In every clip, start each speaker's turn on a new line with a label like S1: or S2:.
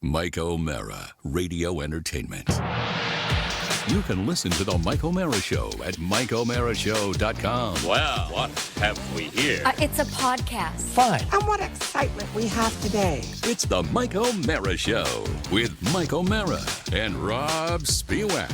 S1: Mike O'Mara, Radio Entertainment. You can listen to The Mike O'Mara Show at MikeO'MaraShow.com.
S2: Well, what have we here?
S3: It's a podcast.
S4: Fine.
S5: And what excitement we have today.
S1: It's The Mike O'Mara Show with Mike O'Mara and Rob Spiewak.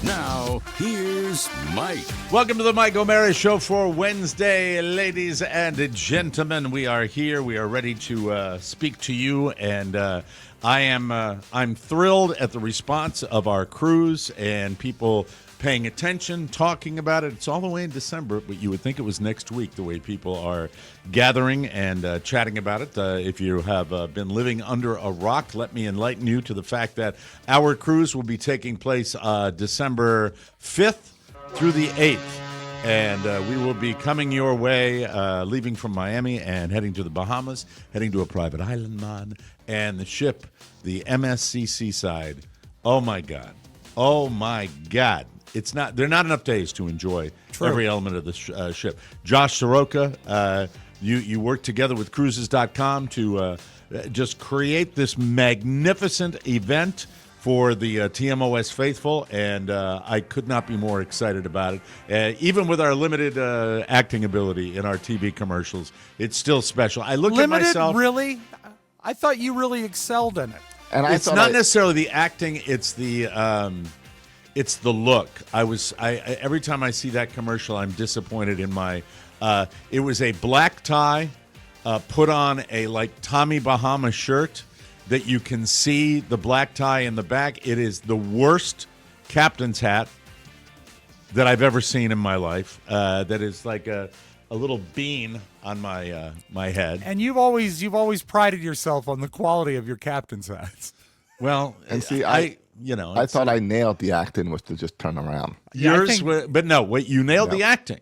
S1: Now, here's Mike.
S4: Welcome to the Mike O'Mara Show for Wednesday, ladies and gentlemen. We are here. We are ready to speak to you, and I'm thrilled at the response of our cruise and people paying attention, talking about it. It's all the way in December, but you would think it was next week the way people are gathering and chatting about it. If you have been living under a rock, let me enlighten you to the fact that our cruise will be taking place December 5th through the 8th. And we will be coming your way, leaving from Miami and heading to the Bahamas, heading to a private island, and the ship, the MSC Seaside. Oh, my God. Oh, my God. They're not enough days to enjoy every element of the ship. Josh Soroka, you work together with Cruises.com to just create this magnificent event for the TMOS faithful, and I could not be more excited about it. Even with our limited acting ability in our TV commercials, it's still special. I look at myself.
S6: Really? I thought you really excelled in it.
S4: And it's not necessarily the acting; it's the look. Every time I see that commercial, I'm disappointed in my. It was a black tie, put on a Tommy Bahama shirt that you can see the black tie in the back. It is the worst captain's hat that I've ever seen in my life. That is like a little bean on my my head.
S6: And you've always prided yourself on the quality of your captain's hats.
S4: Well,
S7: and see,
S4: I
S7: thought I nailed the acting was to just turn around.
S4: But no, wait, you nailed the acting.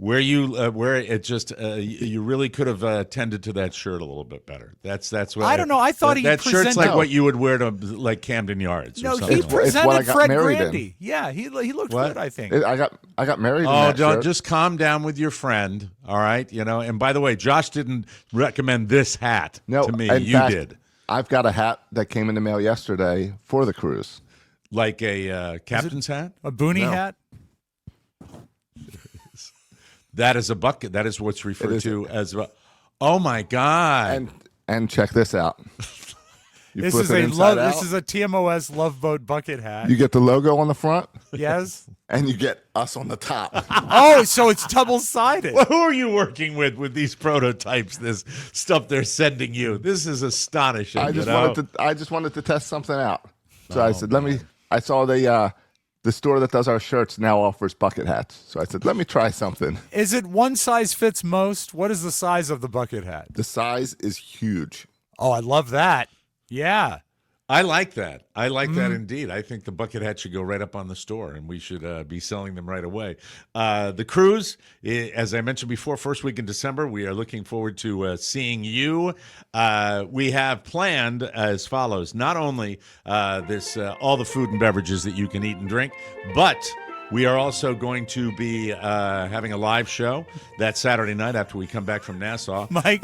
S4: Where it just you really could have tended to that shirt a little bit better. That's what
S6: I don't know. I thought
S4: that shirt's like what you would wear to Camden Yards.
S6: No,
S4: or something.
S6: he presented Fred
S7: married
S6: Grandy.
S7: in.
S6: Yeah, he looked
S4: What?
S6: good. I think.
S7: I got married.
S4: Oh,
S7: in that
S4: don't
S7: shirt.
S4: just calm down with your friend. All right, And by the way, Josh didn't recommend this hat to me.
S7: In
S4: You
S7: fact,
S4: did.
S7: I've got a hat that came in the mail yesterday for the cruise.
S4: Like a captain's hat.
S6: A boonie
S7: No.
S6: hat.
S4: That is a bucket. That is what's referred to as. Oh my God!
S7: And check this out. You
S6: This
S7: flip
S6: is
S7: it
S6: a
S7: inside out,
S6: This is a TMOS Love Boat bucket hat.
S7: You get the logo on the front,
S6: Yes.
S7: and you get us on the top.
S6: Oh, so it's double sided.
S4: Well, who are you working with these prototypes? This stuff they're sending you. This is astonishing.
S7: I just wanted to test something out. So I said, I saw the store that does our shirts now offers bucket hats. So I said, let me try something.
S6: Is it one size fits most? What is the size of the bucket hat?
S7: The size is huge.
S6: Oh, I love that. Yeah.
S4: I like that. I like that indeed. I think the bucket hat should go right up on the store, and we should be selling them right away. The cruise, as I mentioned before, first week in December. We are looking forward to seeing you. We have planned as follows: not only all the food and beverages that you can eat and drink, but we are also going to be having a live show that Saturday night after we come back from Nassau.
S6: Mike,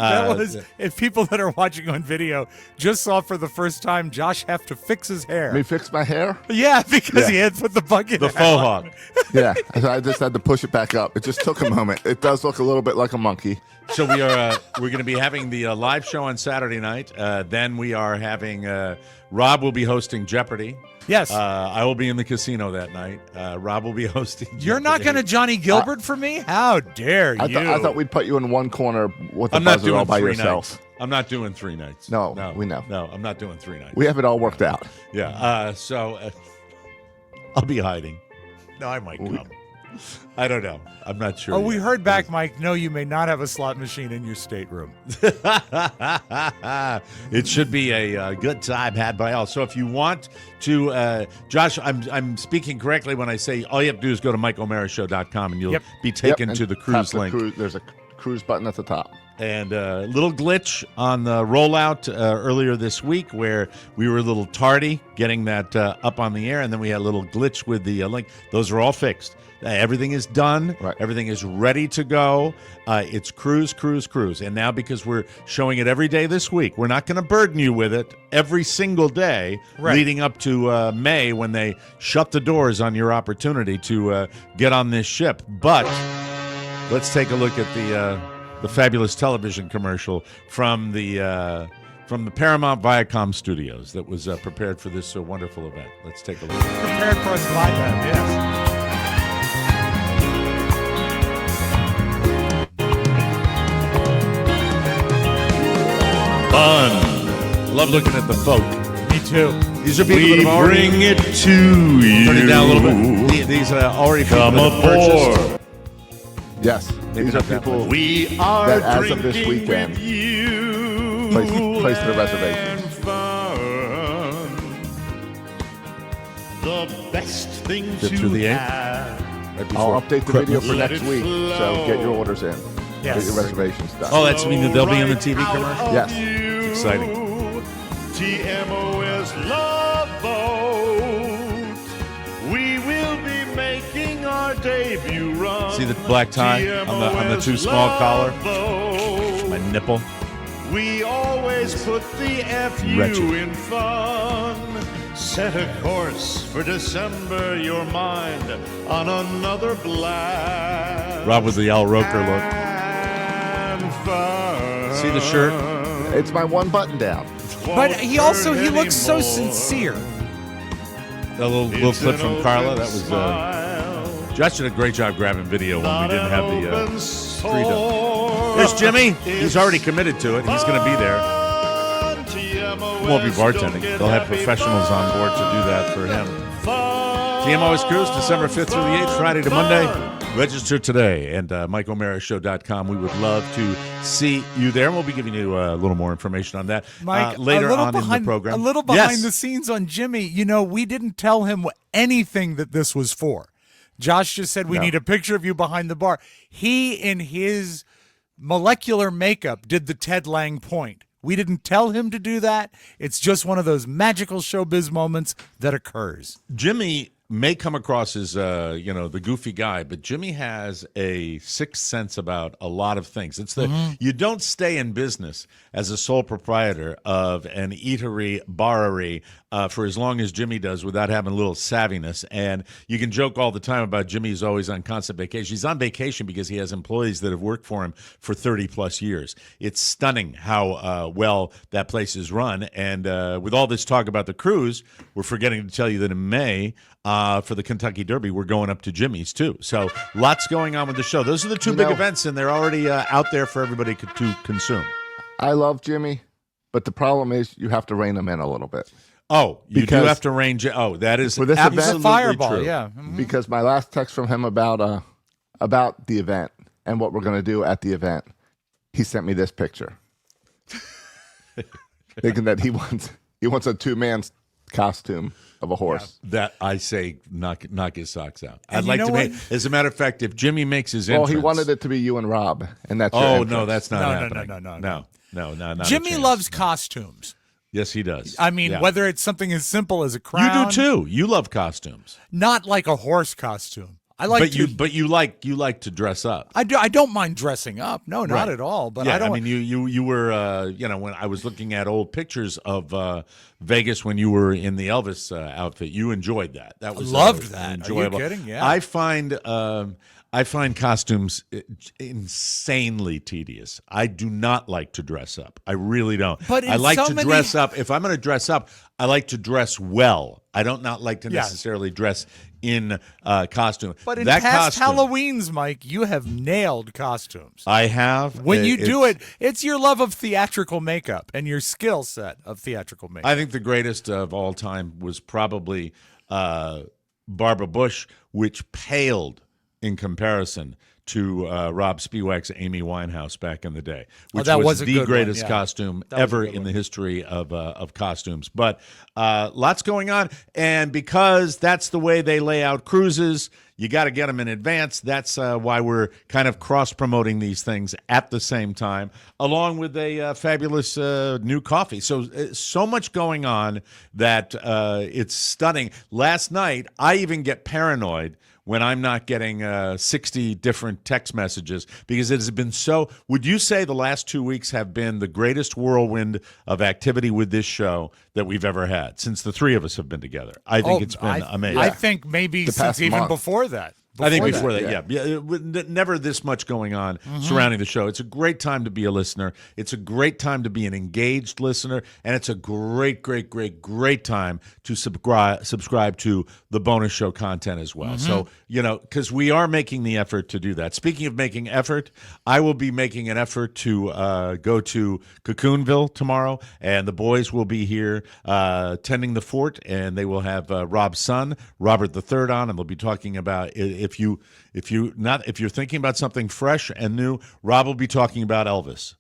S6: if people that are watching on video just saw for the first time Josh have to fix his hair.
S7: Let me fix my hair?
S6: Yeah, because he had put the bucket
S4: The
S6: hat
S4: faux
S6: on.
S4: hawk.
S7: Yeah. I just had to push it back up. It just took a moment. It does look a little bit like a monkey.
S4: So we're going to be having the live show on Saturday night. Then we are having Rob will be hosting Jeopardy.
S6: Yes.
S4: I will be in the casino that night. Rob will be hosting.
S6: You're not
S4: Jeopardy.
S6: going to Johnny Gilbert for me? How dare you?
S7: I thought we'd put you in one corner with the
S4: I'm not
S7: buzzer
S4: doing
S7: all by
S4: 3
S7: yourself.
S4: nights. I'm not doing 3 nights.
S7: No, we know.
S4: No, I'm not doing 3 nights.
S7: We have it all worked out.
S4: Yeah. So I'll be hiding. No, I might come. I don't know. I'm not sure.
S6: Oh, we
S4: yet.
S6: heard back, Mike. No, you may not have a slot machine in your stateroom.
S4: It should be a good time had by all. So if you want to, Josh, I'm speaking correctly when I say all you have to do is go to MikeO'MaraShow.com and you'll be taken to the cruise link.
S7: There's a cruise button at the top.
S4: And a little glitch on the rollout earlier this week where we were a little tardy getting that up on the air, and then we had a little glitch with the link. Those are all fixed. Everything is done.
S7: Right.
S4: Everything is ready to go. It's cruise, cruise, cruise. And now because we're showing it every day this week, we're not going to burden you with it every single day leading up to May when they shut the doors on your opportunity to get on this ship. But let's take a look at the fabulous television commercial from the Paramount Viacom studios that was prepared for this wonderful event. Let's take a look.
S6: Prepared for us live at, yes.
S4: Fun. Love looking at the folk.
S6: Me too.
S4: These are people that have already
S2: bring it to you.
S4: Turn it down a little bit. These already people
S2: Come
S4: that have purchased.
S2: aboard.
S7: Yes,
S4: Maybe
S7: these are
S4: not that
S7: people
S2: We are
S7: that as of this
S2: drinking
S7: weekend
S2: with you.
S7: placed their reservations.
S2: And fun. The best thing
S4: Is it
S2: to
S4: through the eighth?
S2: have.
S4: Right before
S7: I'll update the video for
S2: Let
S7: next
S2: it
S7: week, so get your orders in.
S6: Yes.
S7: Get your reservations done.
S4: Oh, that's mean that they'll be in the TV
S2: Right out
S4: commercial?
S2: of
S7: Yes.
S2: you.
S4: Exciting.
S2: TMOS Love Boat. We will be making our debut run.
S4: See the black tie on the too small collar? My nipple.
S2: We always put the FU
S4: Wretched.
S2: in fun. Set a course for December, your mind on another blast.
S4: Rob with the Al Roker look.
S2: And fun.
S4: See the shirt?
S7: It's my one button down.
S6: But he looks so sincere.
S4: That little clip from Carla. That was Josh did a great job grabbing video when we didn't have the freedom. There's Jimmy. He's already committed to it. He's going to be there. Won't be bartending. They'll have professionals on board to do that for him. TMOS Cruise, December 5th through the 8th, Friday to Monday. Register today and MikeO'MaraShow.com. We would love to see you there. We'll be giving you a little more information on that
S6: Mike,
S4: later on in the program.
S6: A little behind
S4: Yes.
S6: the scenes on Jimmy. You know, we didn't tell him anything that this was for. Josh just said, we need a picture of you behind the bar. He, in his molecular makeup, did the Ted Lang point. We didn't tell him to do that. It's just one of those magical showbiz moments that occurs.
S4: Jimmy may come across as the goofy guy, but Jimmy has a sixth sense about a lot of things. It's you don't stay in business as a sole proprietor of an eatery, barery for as long as Jimmy does without having a little savviness. And you can joke all the time about Jimmy's always on constant vacation. He's on vacation because he has employees that have worked for him for 30 plus years. It's stunning how well that place is run. And with all this talk about the cruise, we're forgetting to tell you that in May, for the Kentucky Derby, we're going up to Jimmy's too. So lots going on with the show. Those are the two big events, and they're already out there for everybody to consume.
S7: I love Jimmy, but the problem is you have to rein him in a little bit.
S4: Oh, you
S7: Because
S4: do have to range. Oh, that is
S7: for this
S4: absolutely
S7: event-
S6: Fireball,
S4: true.
S6: yeah.
S7: Because my last text from him about the event and what we're going to do at the event, he sent me this picture, thinking that he wants a two-man costume of a horse.
S4: That I say, knock his socks out.
S6: And
S4: I'd
S6: you
S4: like
S6: know
S4: to
S6: what?
S4: make. As a matter of fact, if Jimmy makes his
S7: Well,
S4: entrance,
S7: he wanted it to be you and Rob, and that's your
S4: Oh
S7: entrance.
S4: no, that's not
S6: No,
S4: happening.
S6: no.
S4: Not a
S6: Jimmy
S4: chance.
S6: loves costumes.
S4: Yes, he does.
S6: I mean,
S4: Yeah.
S6: whether it's something as simple as a
S4: you
S6: crown.
S4: do too. You love costumes,
S6: Not like a horse costume. I like
S4: but you like to dress up.
S6: I don't mind dressing up. No, not
S4: Right.
S6: at all. But
S4: Yeah,
S6: I don't.
S4: mean, you were when I was looking at old pictures of Vegas when you were in the Elvis outfit, you enjoyed that. That was
S6: Loved that. Are you
S4: enjoyable.
S6: kidding? Yeah.
S4: I find costumes insanely tedious. I do not like to dress up. I really don't.
S6: But in
S4: I like
S6: so
S4: to
S6: many-
S4: dress up. If I'm going to dress up, I like to dress well. I don't not like to
S6: Yeah.
S4: necessarily dress in costume.
S6: But in
S4: that
S6: past
S4: costume,
S6: Halloweens, Mike, you have nailed costumes.
S4: I have.
S6: When you do
S4: it's-
S6: it's your love of theatrical makeup and your skill set of theatrical makeup.
S4: I think the greatest of all time was probably Barbara Bush, which paled in comparison to Rob Spiewak's Amy Winehouse back in the day, which
S6: that
S4: was
S6: was a
S4: the
S6: good one,
S4: greatest
S6: yeah.
S4: costume
S6: That was a
S4: ever
S6: good
S4: in
S6: one.
S4: the history of costumes. But lots going on, and because that's the way they lay out cruises, you got to get them in advance. That's why we're kind of cross-promoting these things at the same time, along with a fabulous new coffee. So much going on that it's stunning. Last night, I even get paranoid when I'm not getting 60 different text messages because it has been so. Would you say the last 2 weeks have been the greatest whirlwind of activity with this show that we've ever had since the three of us have been together? I think it's been amazing.
S6: I think maybe since even
S7: month.
S6: before that.
S4: I think before that, yeah. Never this much going on surrounding the show. It's a great time to be a listener. It's a great time to be an engaged listener, and it's a great time to subscribe to the bonus show content as well. So, because we are making the effort to do that. Speaking of making effort, I will be making an effort to go to Cocoonville tomorrow, and the boys will be here tending the fort, and they will have Rob's son, Robert III, on, and they'll be talking about if you're thinking about something fresh and new, Rob will be talking about Elvis.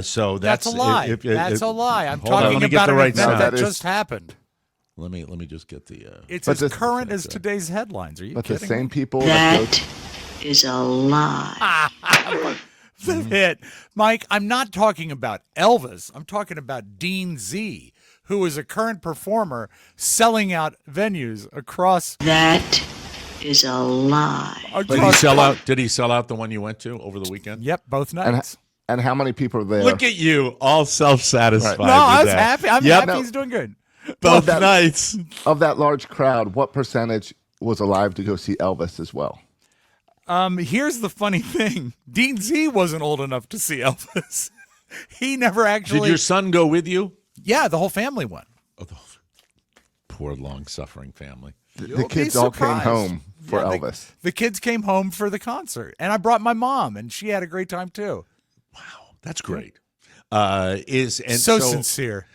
S4: So
S6: that's a lie. That's a lie. I'm talking
S4: let me
S6: about
S4: get the
S6: an
S4: right
S6: event
S4: sound.
S6: that just happened.
S4: Let me just get the.
S6: It's as current as today's headlines. Are you
S7: But
S6: kidding
S7: the same
S6: me?
S7: people
S3: That is a lie.
S6: The hit. Mike, I'm not talking about Elvis. I'm talking about Dean Z, who is a current performer selling out venues across.
S3: That is a lie.
S4: Did he sell out the one you went to over the weekend?
S6: Yep, both nights.
S7: and how many people are there?
S4: Look at you, all self-satisfied.
S7: Right.
S6: No, I
S4: with
S6: was
S4: that.
S6: happy. I'm
S4: Yep.
S6: happy he's doing good.
S4: Both nights.
S7: Of that large crowd, what percentage was alive to go see Elvis as well?
S6: Here's the funny thing. Dean Z wasn't old enough to see Elvis. He never actually.
S4: Did your son go with you?
S6: Yeah, the whole family went.
S4: Poor long-suffering family.
S7: The
S6: You'll
S7: kids
S6: be
S7: all came
S6: surprised.
S7: home for
S6: Yeah,
S7: Elvis.
S6: The kids came home for the concert, and I brought my mom, and she had a great time too.
S4: That's great.
S6: So sincere.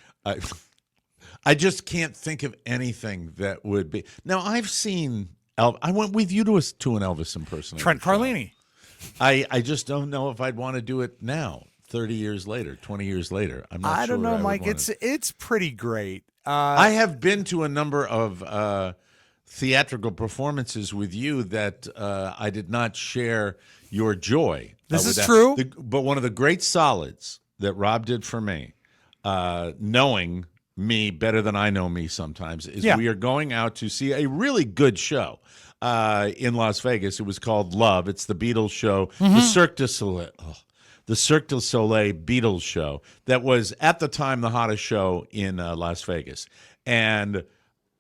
S4: I just can't think of anything that would be. Now I've seen. I went with you to an Elvis impersonator.
S6: Trent Carlini.
S4: I just don't know if I'd want to do it now, 30 years later, 20 years later. I'm not sure.
S6: I don't know,
S4: would
S6: Mike.
S4: want to.
S6: It's pretty great.
S4: I have been to a number of theatrical performances with you that I did not share your joy.
S6: This
S4: with
S6: is
S4: that.
S6: true.
S4: But one of the great solids that Rob did for me, knowing me better than I know me sometimes, is we are going out to see a really good show in Las Vegas. It was called Love. It's the Beatles show, the Cirque du Soleil. The Cirque du Soleil Beatles show that was at the time the hottest show in Las Vegas. And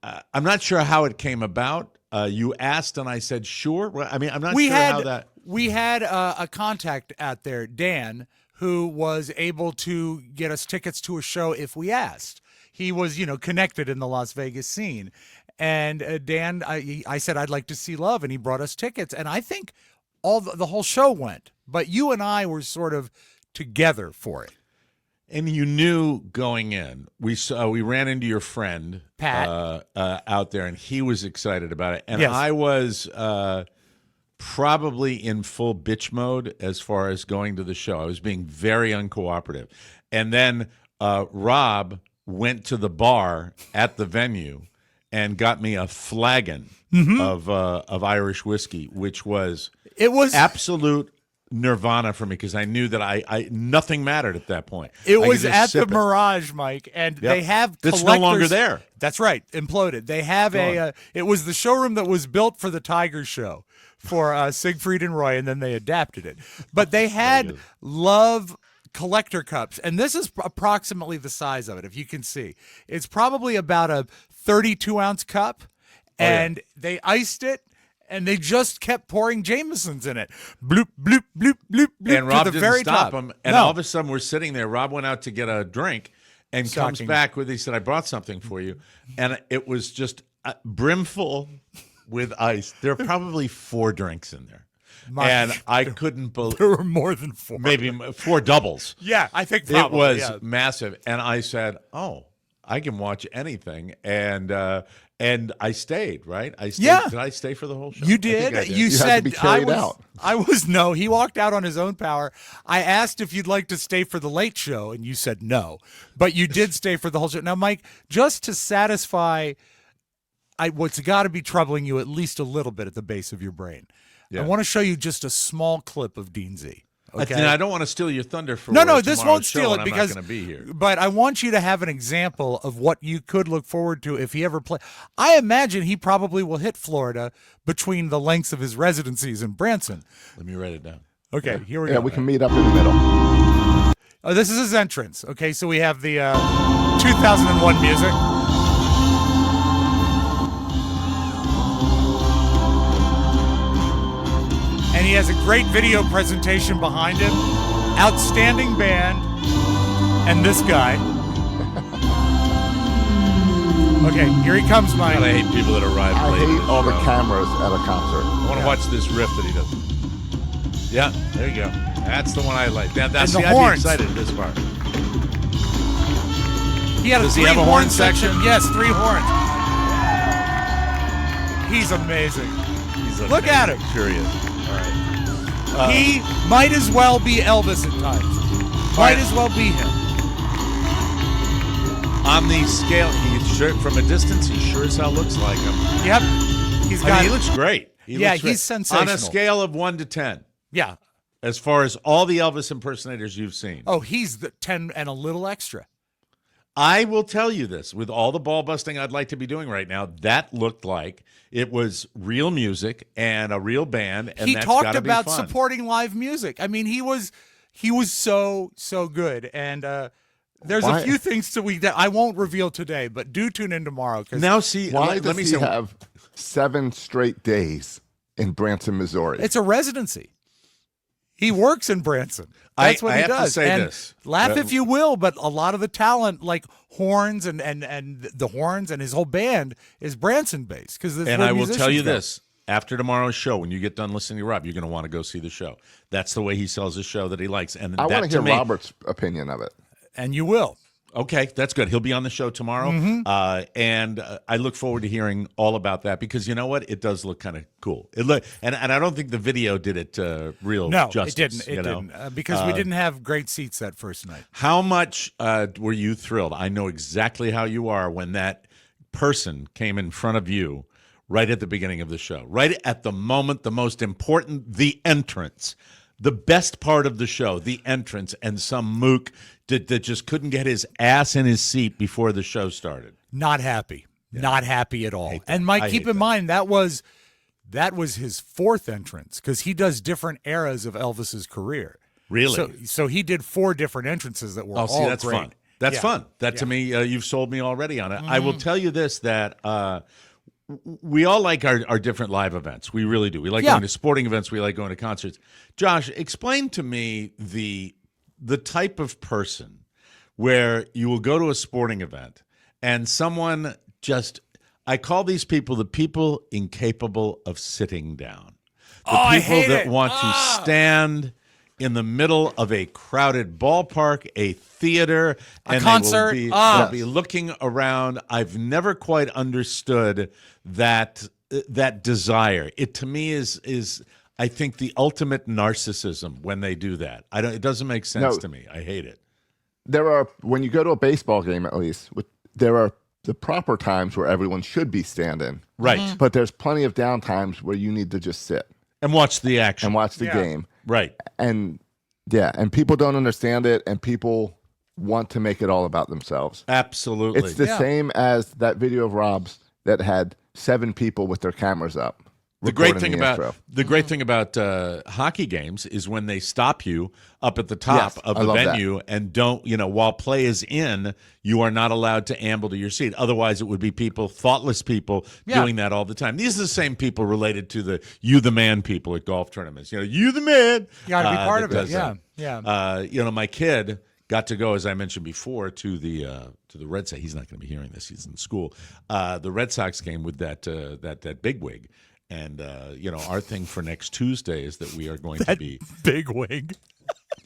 S4: I'm not sure how it came about. You asked and I said, sure. Well, I mean, I'm not sure how that.
S6: We had a contact out there, Dan, who was able to get us tickets to a show if we asked. He was, connected in the Las Vegas scene. And Dan, I said, I'd like to see Love, and he brought us tickets. And I think the whole show went. But you and I were sort of together for it.
S4: And you knew going in, we ran into your friend
S6: Pat
S4: out there, and he was excited about it, and
S6: yes.
S4: I was probably in full bitch mode as far as going to the show. I was being very uncooperative, and then Rob went to the bar at the venue and got me a flagon of Irish whiskey, which was absolute nirvana for me because I knew that I nothing mattered at that point.
S6: It was at the Mirage, Mike, and they have
S4: it's no longer there.
S6: That's right, imploded. They have it was the showroom that was built for the Tiger Show for Siegfried and Roy, and then they adapted it. But they had Love collector cups, and this is approximately the size of it, if you can see. It's probably about a 32-ounce cup, and they iced it. And they just kept pouring Jamesons in it. Bloop, bloop, bloop, bloop, bloop.
S4: And Rob
S6: to the
S4: didn't
S6: very
S4: stop
S6: top.
S4: him. And all of a sudden, we're sitting there. Rob went out to get a drink and comes back with, he said, I brought something for you. And it was just brimful with ice. There are probably 4 drinks in there. And I couldn't believe.
S6: There were more than 4.
S4: Maybe 4 doubles.
S6: Yeah, I think probably.
S4: It was massive. And I said, oh, I can watch anything. And I stayed, right? I stayed.
S6: Yeah.
S4: Did I stay for the whole show?
S6: You did. You
S7: had
S6: said
S7: to be carried out.
S6: No, he walked out on his own power. I asked if you'd like to stay for the late show, and you said no. But you did stay for the whole show. Now, Mike, just to satisfy what's got to be troubling you at least a little bit at the base of your brain.
S4: Yeah.
S6: I want to show you just a small clip of Dean Z. Okay.
S4: I don't want to steal your thunder for
S6: No,
S4: tomorrow's
S6: this won't
S4: show,
S6: steal
S4: and
S6: it
S4: I'm
S6: because
S4: not going to be here.
S6: But I want you to have an example of what you could look forward to if he ever play. I imagine he probably will hit Florida between the lengths of his residencies in Branson.
S4: Let me write it down.
S6: Okay, here we
S7: Yeah,
S6: go.
S7: we can meet up in the middle.
S6: Oh, this is his entrance. Okay, so we have the 2001 music. And he has a great video presentation behind him. Outstanding band. And this guy. Okay, here he comes, Mike.
S4: God, I hate people that arrive
S7: I
S4: late. at
S7: hate
S4: this
S7: all the
S4: show.
S7: cameras at a concert.
S4: I want to watch this riff that he does. Yeah, there you go. That's the one I like. That's
S6: And the
S4: see, I'd be
S6: horns.
S4: excited this part.
S6: He had
S4: Does
S6: a
S4: he have a
S6: three-horn
S4: horn section?
S6: Yes, 3 horns. He's amazing.
S4: He's
S6: Look at him.
S4: Curious. All right.
S6: He might as well be Elvis at times. Might as well be him.
S4: On the scale, from a distance, he sure as hell looks like him.
S6: Yep. He's got.
S4: He looks great.
S6: Yeah,
S4: looks
S6: he's
S4: great.
S6: sensational.
S4: On a scale of 1 to 10,
S6: Yeah.
S4: as far as all the Elvis impersonators you've seen.
S6: Oh, he's the 10 and a little extra.
S4: I will tell you this, with all the ball busting I'd like to be doing right now, that looked like it was real music and a real band. And
S6: He
S4: that's
S6: talked
S4: gotta be
S6: about
S4: fun.
S6: supporting live music. I mean, he was so good. And there's
S7: Why-
S6: a few things that I won't reveal today, but do tune in tomorrow.
S4: Now, see,
S7: Why
S4: let
S7: does
S4: me
S7: he
S4: say,
S7: have 7 straight days in Branson, Missouri?
S6: It's a residency. He works in Branson. That's what
S4: I
S6: he
S4: have to
S6: does.
S4: say
S6: and
S4: this.
S6: Laugh if you will, but a lot of the talent, like horns and the horns and his whole band, is Branson based.
S4: and I will tell you this. After tomorrow's show, when you get done listening to Rob, you're going to want to go see the show. That's the way he sells his show that he likes. And
S7: I
S4: that,
S7: want to hear
S4: me,
S7: Robert's opinion of it.
S6: And you will.
S4: Okay, that's good. He'll be on the show tomorrow, and I look forward to hearing all about that because you know what, it does look kind of cool. It look, and I don't think the video did it real
S6: No,
S4: justice.
S6: it didn't. Because we didn't have great seats that first night.
S4: How much were you thrilled? I know exactly how you are when that person came in front of you right at the beginning of the show, right at the moment, the most important, the entrance. The best part of the show, the entrance, and some mook that just couldn't get his ass in his seat before the show started.
S6: Not happy. Not happy at all.
S4: that.
S6: And Mike,
S4: I
S6: keep
S4: hate
S6: in mind that was his 4th entrance because he does different eras of Elvis's career.
S4: Really?
S6: So he did 4 different entrances that were
S4: Oh,
S6: all
S4: see, that's
S6: great.
S4: fun. That's
S6: Yeah.
S4: fun. That to me, you've sold me already on it. I will tell you this, that we all like our different live events. We really do. We like going to sporting events. We like going to concerts. Josh, explain to me the type of person where you will go to a sporting event and someone just, I call these people the people incapable of sitting down. The people
S6: I hate
S4: that
S6: it.
S4: want to stand in the middle of a crowded ballpark, a theater, and
S6: concert.
S4: they'll be looking around. I've never quite understood that desire. It to me is I think the ultimate narcissism when they do that. It doesn't make sense
S7: No.
S4: to me. I hate it.
S7: There are, when you go to a baseball game at least, there are the proper times where everyone should be standing.
S4: Right.
S7: But there's plenty of down times where you need to just sit
S4: And watch the action.
S7: and watch the game.
S4: Right.
S7: And and people don't understand it, and people want to make it all about themselves.
S4: Absolutely.
S7: It's the same as that video of Rob's that had 7 people with their cameras up.
S4: The great
S7: recording
S4: thing
S7: the
S4: about hockey games is when they stop you up at the top
S7: Yes,
S4: of
S7: I
S4: the
S7: love that.
S4: venue and don't, while play is in, you are not allowed to amble to your seat. Otherwise, it would be thoughtless people doing that all the time. These are the same people related to the you the man people at golf tournaments. You the man.
S6: You got to be part
S4: that
S6: of it.
S4: does
S6: Yeah.
S4: that.
S6: Yeah.
S4: My kid got to go, as I mentioned before, to the Red Sox. He's not going to be hearing this. He's in school. The Red Sox game with that bigwig. And, our thing for next Tuesday is that we are going to be.
S6: Big wig.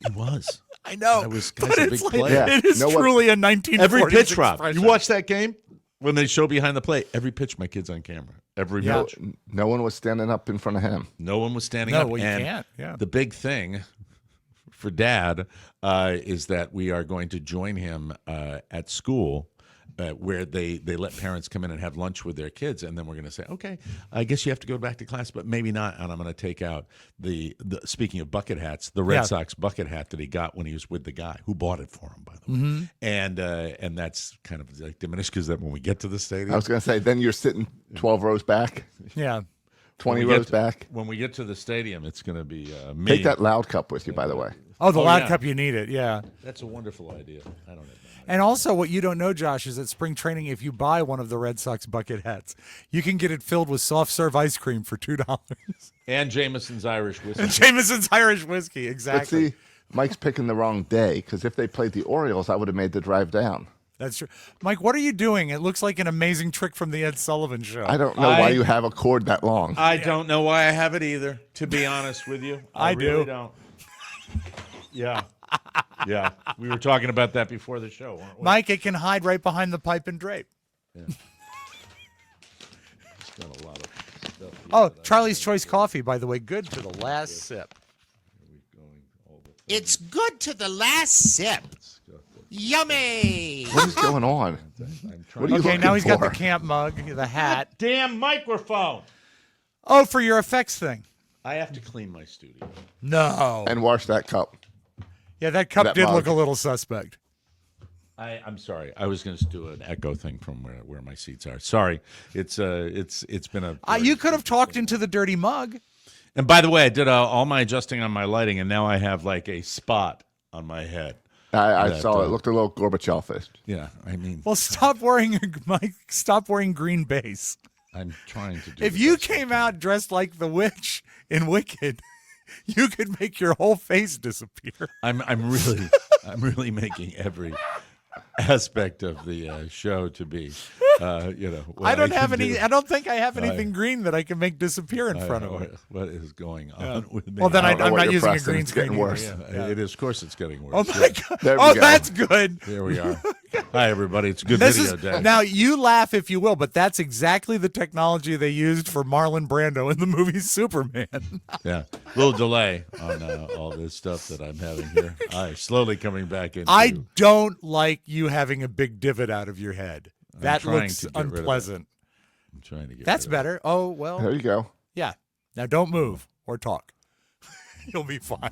S4: He was.
S6: I know.
S4: That was
S6: but
S4: a
S6: it's
S4: big
S6: like,
S4: player.
S7: Yeah.
S6: it is
S7: No one-
S6: truly a 1940s
S4: Every pitch, Rob.
S6: expression.
S4: You watch that game? When they show behind the plate, every pitch, my kid's on camera. Every
S6: Yeah.
S4: pitch.
S7: No one was standing up in front of him.
S4: No one was standing
S6: No,
S4: up.
S6: well, you
S4: and
S6: can't. Yeah.
S4: the big thing for Dad is that we are going to join him at school where they let parents come in and have lunch with their kids, and then we're going to say, okay, I guess you have to go back to class, but maybe not. And I'm going to take out the speaking of bucket hats, the Red Sox bucket hat that he got when he was with the guy who bought it for him, by the way. And that's kind of like diminished because then when we get to the stadium,
S7: I was going to say, then you're sitting 12 rows back,
S6: Yeah.
S7: 20 rows back.
S4: When we get to the stadium, it's going to be me.
S7: Take that loud cup with you, by the way.
S6: Oh, the loud
S4: yeah.
S6: cup, you need it. Yeah.
S4: That's a wonderful idea. I don't know.
S6: And also, what you don't know, Josh, is at spring training, if you buy one of the Red Sox bucket hats, you can get it filled with soft serve ice cream for $2.
S4: And Jameson's Irish whiskey.
S6: Jameson's Irish whiskey,
S7: But
S6: exactly.
S7: see, Mike's picking the wrong day, because if they played the Orioles, I would have made the drive down.
S6: That's true. Mike, what are you doing? It looks like an amazing trick from the Ed Sullivan Show.
S7: I don't know why you have a cord that long.
S4: I don't know why I have it either, to be honest with you.
S6: I
S4: really
S6: do.
S4: don't. Yeah. Yeah. We were talking about that before the show, weren't we?
S6: Mike, it can hide right behind the pipe and drape.
S4: It's got a lot of stuff here
S6: Oh,
S4: that I-
S6: Charlie's Choice coffee, by the way, good to the last sip.
S8: It's good to the last sip. Yummy.
S7: What is going on?
S4: I'm
S7: What are
S4: trying.
S7: you
S6: Okay,
S7: looking
S6: now he's got
S7: for?
S6: the camp mug, the hat.
S4: Damn microphone.
S6: Oh, for your effects thing.
S4: I have to clean my studio.
S6: No.
S7: And wash that cup.
S6: Yeah, that cup
S7: that
S6: did
S7: mug.
S6: look a little suspect.
S4: I'm sorry. I was going to do an echo thing from where my seats are. Sorry. It's been a.
S6: You could have talked into the dirty mug.
S4: And by the way, I did all my adjusting on my lighting, and now I have like a spot on my head.
S7: I
S4: That,
S7: saw it. Looked a little Gorbachev-ish.
S4: Yeah, I mean,
S6: Well, stop wearing Mike. Stop wearing green base.
S4: I'm trying to do.
S6: If
S4: the
S6: you
S4: best.
S6: came out dressed like the witch in Wicked, you could make your whole face disappear.
S4: I'm really making every aspect of the show to be, what
S6: I don't
S4: can
S6: have any.
S4: do.
S6: I don't think I have anything green that I can make disappear in front of it.
S4: What is going on with me?
S6: Well, then
S7: I don't know
S6: I'm
S7: what
S6: not
S7: you're
S6: using a
S7: pressing.
S6: green
S7: It's getting
S6: screen.
S7: worse.
S6: either.
S4: Yeah, it is. Of course, it's getting worse.
S6: Oh my god!
S7: There we
S6: Oh,
S7: go.
S6: that's good.
S4: There we are. Hi, everybody. It's a good
S6: This
S4: video
S6: is
S4: day.
S6: now. You laugh if you will, but that's exactly the technology they used for Marlon Brando in the movie Superman.
S4: Yeah, a little delay on all this stuff that I'm having here. Slowly coming back into.
S6: I don't like you having a big divot out of your head. That
S4: trying
S6: looks
S4: to get rid of it.
S6: unpleasant.
S4: I'm trying to get.
S6: That's
S4: rid of it.
S6: better. Oh well.
S7: There you go.
S6: Yeah. Now don't move or talk. You'll be fine.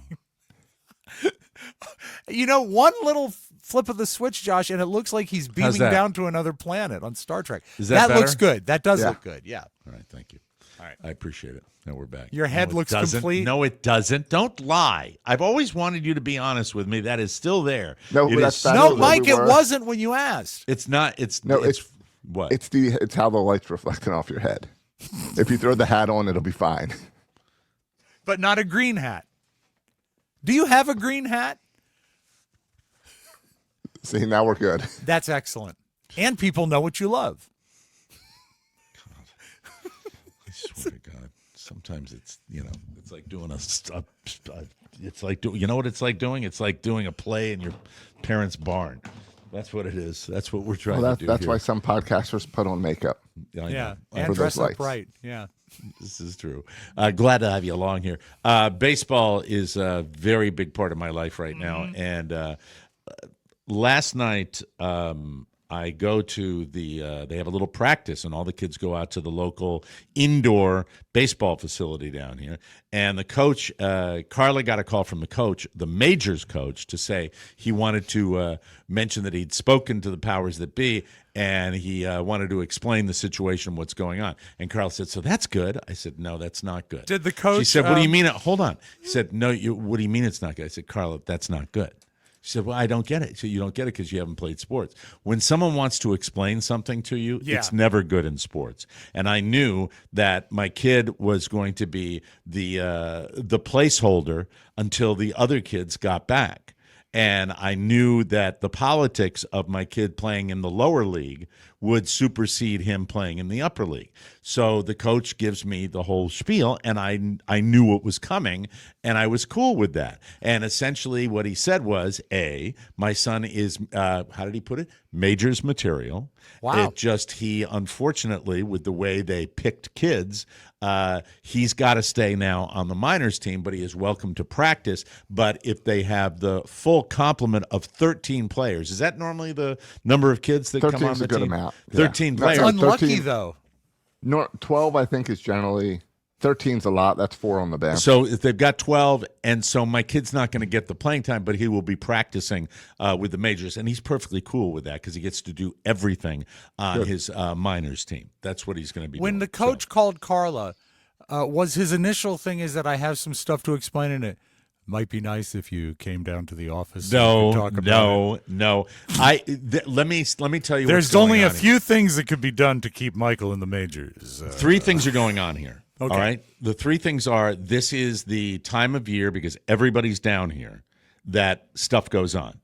S6: One little flip of the switch, Josh, and it looks like he's beaming
S4: that?
S6: down to another planet on Star Trek.
S4: Is that
S6: looks
S4: better?
S6: good. That does
S7: Yeah.
S6: look good. Yeah.
S4: All right, thank you.
S6: All right.
S4: I appreciate it. Now we're back.
S6: Your head
S4: No, it
S6: looks
S4: doesn't.
S6: complete.
S4: No, it doesn't. Don't lie. I've always wanted you to be honest with me. That is still there.
S7: No,
S4: It
S7: that's
S4: is
S7: not-
S6: No,
S4: still
S7: where
S6: Mike,
S7: we
S6: it
S7: were.
S6: wasn't when you asked.
S4: It's not. It's
S7: No,
S4: It's
S7: it's
S4: what?
S7: It's how the light's reflecting off your head. If you throw the hat on, it'll be fine.
S6: But not a green hat. Do you have a green hat?
S7: See, now we're good.
S6: That's excellent. And people know what you love.
S4: I swear to God. Sometimes it's it's like doing it's like you know what it's like doing? It's like doing a play in your parents' barn. That's what it is. That's what we're trying
S7: Well,
S4: to do.
S7: that's
S4: here.
S7: why some podcasters put on makeup.
S4: I know.
S6: Yeah.
S4: I
S6: And
S7: for
S6: dress
S7: those lights.
S6: up right. Yeah.
S4: This is true. Glad to have you along here. Baseball is a very big part of my life right now. And last night, I go to they have a little practice, and all the kids go out to the local indoor baseball facility down here. And the coach, Carla got a call from the coach, the majors coach, to say he wanted to mention that he'd spoken to the powers that be, and he wanted to explain the situation, what's going on. And Carl said, so that's good. I said, no, that's not good.
S6: Did the coach,
S4: She said, what do you mean? Hold on. He said, no, what do you mean it's not good? I said, Carla, that's not good. She said, well, I don't get it. So you don't get it because you haven't played sports. When someone wants to explain something to you,
S6: Yeah.
S4: it's never good in sports. And I knew that my kid was going to be the placeholder until the other kids got back. And I knew that the politics of my kid playing in the lower league would supersede him playing in the upper league. So the coach gives me the whole spiel, and I knew what was coming, and I was cool with that. And essentially what he said was, my son is, how did he put it? Majors material.
S6: Wow.
S4: It just, he, unfortunately, with the way they picked kids, he's got to stay now on the minors team, but he is welcome to practice. But if they have the full complement of 13 players, is that normally the number of kids that come on
S7: 13's
S4: the
S7: a good
S4: team?
S7: amount.
S4: 13
S7: Yeah.
S4: players.
S6: It's unlucky
S7: 13
S6: though.
S7: 12, I think, is generally 13's a lot. That's 4 on the bench.
S4: So if they've got 12, and so my kid's not going to get the playing time, but he will be practicing with the majors, and he's perfectly cool with that because he gets to do everything on his minors team. That's what he's going to be
S6: When
S4: doing.
S6: the coach called Carla, was his initial thing is that I have some stuff to explain in it. Might be nice if you came down to the office. So we could talk about it.
S4: No. Let me tell you.
S6: There's
S4: what's going
S6: only a
S4: on
S6: few things that could be done to keep Michael in the majors.
S4: 3 things are going on here.
S6: Okay.
S4: All right. The 3 things are: this is the time of year because everybody's down here that stuff goes on.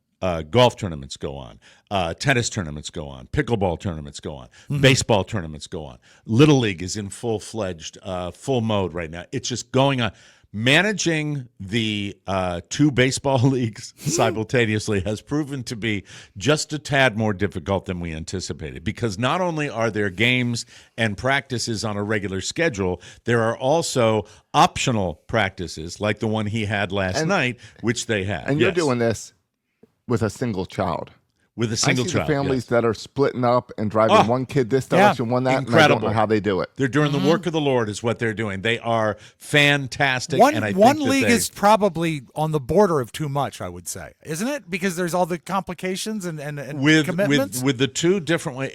S4: Golf tournaments go on, tennis tournaments go on, pickleball tournaments go on, baseball tournaments go on. Little League is in full-fledged, full mode right now. It's just going on. Managing the 2 baseball leagues simultaneously has proven to be just a tad more difficult than we anticipated, because not only are there games and practices on a regular schedule, there are also optional practices like the one he had last night, which they had.
S7: And you're doing this with a single child.
S4: With a single
S7: I see
S4: child.
S7: the families
S4: yes.
S7: that are splitting up and driving one kid this direction, one that,
S4: incredible.
S7: and I don't know how they do it.
S4: They're doing the work of the Lord is what they're doing. They are fantastic.
S6: One
S4: and I
S6: one
S4: think that
S6: league is probably on the border of too much, I would say, isn't it? Because there's all the complications and commitments.
S4: with the 2 different ways.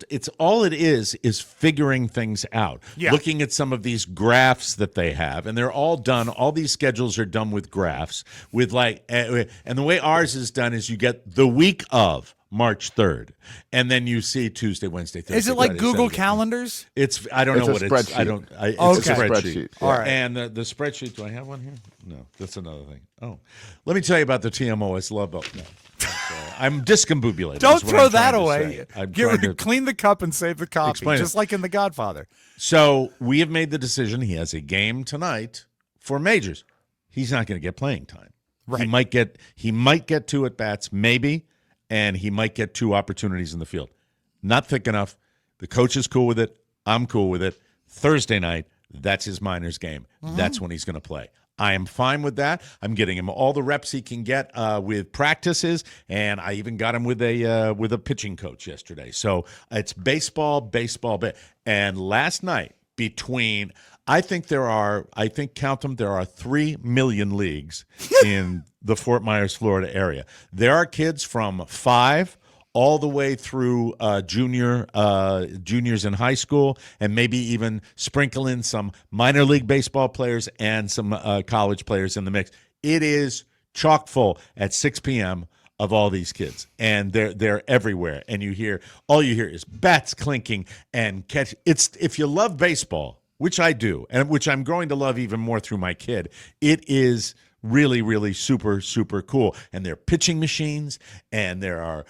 S4: It's all it is figuring things out.
S6: Yeah.
S4: Looking at some of these graphs that they have, and they're all done. All these schedules are done with graphs. With and the way ours is done is you get the week of March 3rd, and then you see Tuesday, Wednesday, Thursday.
S6: Is it like
S4: Friday,
S6: Google
S4: Saturday.
S6: calendars?
S4: I don't know
S7: It's
S4: what
S7: a
S4: it's. I
S7: spreadsheet.
S4: don't. It's
S6: Okay.
S4: a spreadsheet.
S7: Spreadsheet,
S6: yeah. All right.
S4: And the spreadsheet. Do I have one here? No, that's another thing. Oh, let me tell you about the TMOS Love Boat. No, I'm discombobulated.
S6: Don't
S4: is what
S6: throw
S4: I'm
S6: that
S4: trying to
S6: away.
S4: say. I'm trying to-
S6: Clean the cup and save the coffee,
S4: Explain it.
S6: just like in The Godfather.
S4: So we have made the decision. He has a game tonight for majors. He's not going to get playing time.
S6: Right.
S4: He might get 2 at bats, maybe, and he might get 2 opportunities in the field. Not thick enough. The coach is cool with it. I'm cool with it. Thursday night, that's his minors game. That's when he's going to play. I am fine with that. I'm getting him all the reps he can get with practices, and I even got him with a pitching coach yesterday. So it's baseball. And last night, count them, there are 3 million leagues in the Fort Myers, Florida area. There are kids from 5 all the way through juniors in high school, and maybe even sprinkle in some minor league baseball players and some college players in the mix. It is chock full at 6 p.m. of all these kids, and they're everywhere. And all you hear is bats clinking and catch. If you love baseball, which I do, and which I'm growing to love even more through my kid, it is really, really super, super cool. And there are pitching machines, and there are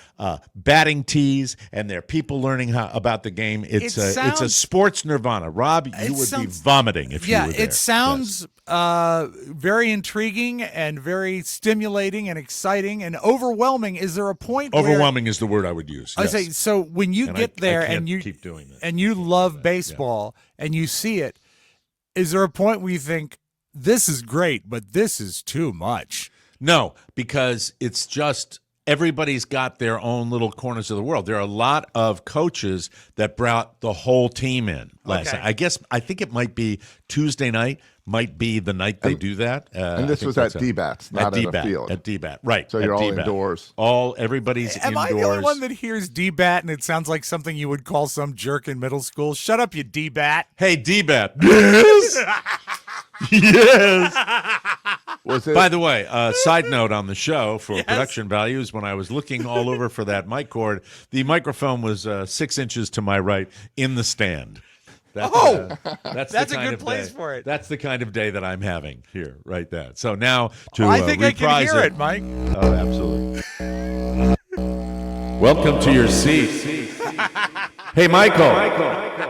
S4: batting tees, and there are people learning about the game. It's a sports nirvana. Rob, you would be vomiting if you were there.
S6: It sounds very intriguing and very stimulating and exciting and overwhelming. Is there a point
S4: Overwhelming is the word I would use.
S6: I
S4: Yes.
S6: say, so when you
S4: And
S6: get
S4: I
S6: there
S4: can't
S6: and you
S4: keep doing this.
S6: and you love baseball and you see it, is there a point where you think, this is great, but this is too much?
S4: No, because it's just everybody's got their own little corners of the world. There are a lot of coaches that brought the whole team in last night. I think it might be Tuesday night, might be the night they do that.
S7: And this was at D-Bats, not at a field.
S4: At D-Bat, right.
S7: So
S4: at
S7: you're all
S4: D-Bat.
S7: indoors.
S4: Everybody's
S6: Am
S4: indoors.
S6: I the only one that hears D-Bat and it sounds like something you would call some jerk in middle school? Shut up, you D-Bat.
S4: Hey, D-Bat. Yes. Yes.
S7: Was it?
S4: By the way, side note on the show for production values, when I was looking all over for that mic cord, the microphone was 6 inches to my right in the stand. That's
S6: that's
S4: the
S6: a
S4: kind
S6: good
S4: of
S6: place
S4: day.
S6: for it.
S4: That's the kind of day that I'm having here, right there. So now to
S6: I think I can
S4: reprise
S6: hear it, Mike.
S4: Oh, absolutely. Welcome to your seat. Hey, Michael.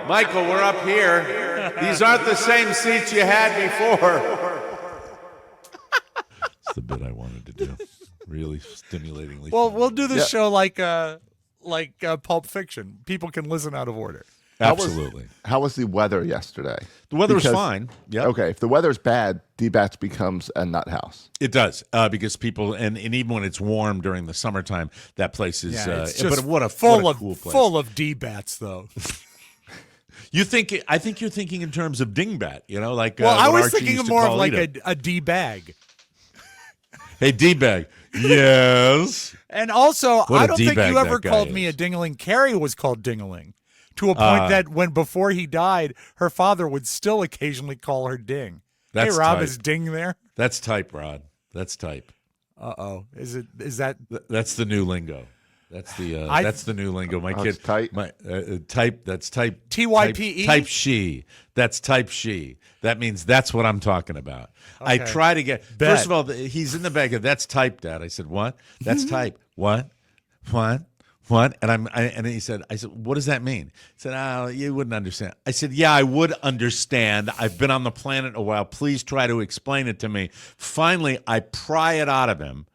S4: Michael, we're up here. These aren't the same seats you had before. That's the bit I wanted to do. Really stimulatingly.
S6: Well, we'll do this show like Pulp Fiction. People can listen out of order.
S4: Absolutely.
S7: How was the weather yesterday?
S4: The weather was fine. Yeah.
S7: Okay, if the weather's bad, D-Bats becomes a nut house.
S4: It does, because people, and even when it's warm during the summertime, that place is,
S6: It's
S4: but
S6: just
S4: what a
S6: full
S4: cool place.
S6: full of D-bats, though.
S4: I think you're thinking in terms of dingbat, like.
S6: Well, I
S4: what
S6: was
S4: Archie
S6: thinking
S4: used
S6: of
S4: to
S6: more of
S4: call
S6: like
S4: Ito.
S6: a D-bag.
S4: Hey, D-bag. Yes.
S6: And also,
S4: What a
S6: I don't think
S4: D-bag
S6: you ever
S4: that guy
S6: called me a
S4: is.
S6: dingling. Carrie was called dingling, to a point that before he died, her father would still occasionally call her Ding.
S4: That's
S6: hey, Rob,
S4: tight.
S6: is Ding there?
S4: That's type, Rod. That's type.
S6: Uh-oh. Is that...
S4: That's the new lingo. That's the that's the new lingo. My kid
S7: it's tight?
S4: My type. That's type.
S6: TYPE?
S4: Type she. That's type she. That means that's what I'm talking about. I
S6: Okay.
S4: try to get.
S6: Bet.
S4: First of all, he's in the bag of that's type, Dad. I said what? That's type. What? What? What? And he said, I said, what does that mean? He said, oh, you wouldn't understand. I said, yeah, I would understand. I've been on the planet a while. Please try to explain it to me. Finally, I pry it out of him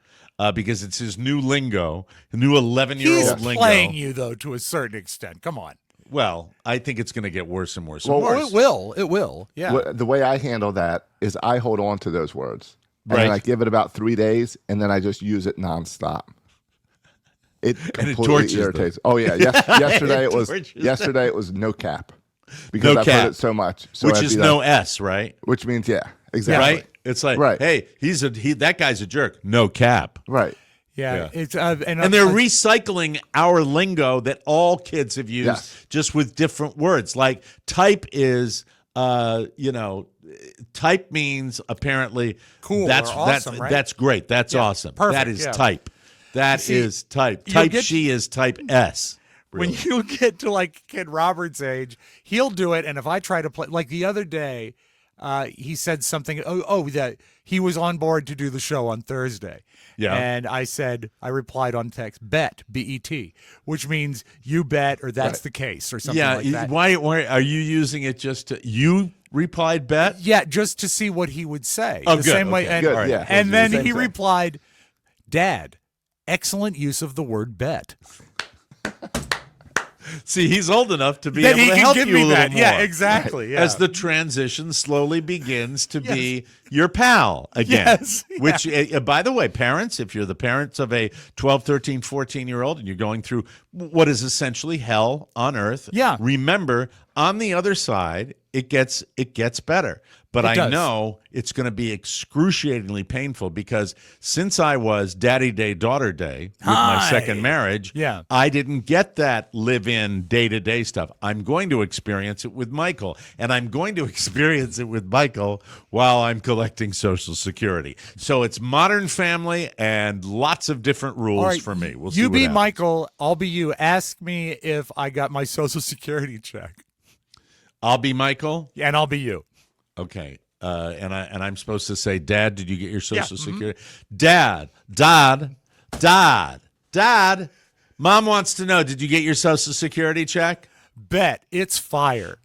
S4: because it's his new lingo, new 11-year-old
S6: He's
S4: lingo.
S6: playing you, though, to a certain extent. Come on.
S4: Well, I think it's going to get worse and worse
S7: Well,
S4: and worse.
S6: It will. It will. Yeah.
S7: The way I handle that is I hold on to those words. And
S4: Right.
S7: then I give it about 3 days, and then I just use it nonstop. It completely
S4: tortures them.
S7: irritates. Oh yeah, yesterday it was
S4: tortures them.
S7: yesterday it was no cap because
S4: No
S7: I've
S4: cap.
S7: heard it so much. So
S4: Which
S7: I'd
S4: is
S7: be
S4: no
S7: like-
S4: S, right?
S7: which means exactly.
S4: Right? It's like,
S7: Right.
S4: hey, that guy's a jerk. No cap.
S7: Right.
S6: Yeah.
S4: Yeah.
S6: It's
S4: And they're recycling our lingo that all kids have used,
S7: Yes.
S4: just with different words. Like type is, type means apparently
S6: Cool
S4: That's
S6: or awesome, right?
S4: That's great. That's awesome.
S6: perfect,
S4: That is
S6: yeah.
S4: type. That
S6: See,
S4: is type.
S6: you
S4: Type
S6: get-
S4: she is type S.
S6: When you get to like Kid Robert's age, he'll do it. And if I try to play, like the other day, he said something. That he was on board to do the show on Thursday.
S4: Yeah.
S6: And I replied on text, bet, B-E-T, which means you bet or that's the case or something
S4: Yeah.
S6: like that.
S4: Why are you using it just to you replied bet?
S6: Yeah, just to see what he would say.
S4: Oh,
S6: the
S4: good,
S6: same way.
S4: okay.
S6: And,
S7: Good, yeah.
S6: and then
S7: Same
S6: he
S7: thing.
S6: replied, Dad, excellent use of the word bet.
S4: See, he's old enough to be
S6: Then
S4: able
S6: he
S4: to
S6: can
S4: help
S6: give
S4: you
S6: me
S4: a little
S6: that.
S4: more.
S6: Yeah, exactly. Yeah.
S4: As the transition slowly begins to be your pal again.
S6: Yes, yeah.
S4: Which, by the way, parents, if you're the parents of a 12, 13, 14-year-old and you're going through what is essentially hell on earth,
S6: Yeah.
S4: remember, on the other side, it gets better. But
S6: It
S4: I
S6: does.
S4: know it's going to be excruciatingly painful because since I was Daddy Day, Daughter Day with my
S6: Hi.
S4: second marriage,
S6: Yeah.
S4: I didn't get that live-in day-to-day stuff. I'm going to experience it with Michael, and I'm going to experience it with Michael while I'm collecting Social Security. So it's Modern Family and lots of different rules
S6: All right,
S4: for me. We'll see
S6: you
S4: what
S6: be
S4: happens.
S6: Michael, I'll be you. Ask me if I got my Social Security check,
S4: I'll be Michael.
S6: and I'll be you.
S4: Okay. And I'm supposed to say, Dad, did you get your Social
S6: mm-hmm.
S4: Security? Dad, Mom wants to know, did you get your Social Security check?
S6: Bet it's fire.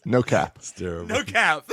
S7: No cap.
S4: It's terrible.
S6: No cap.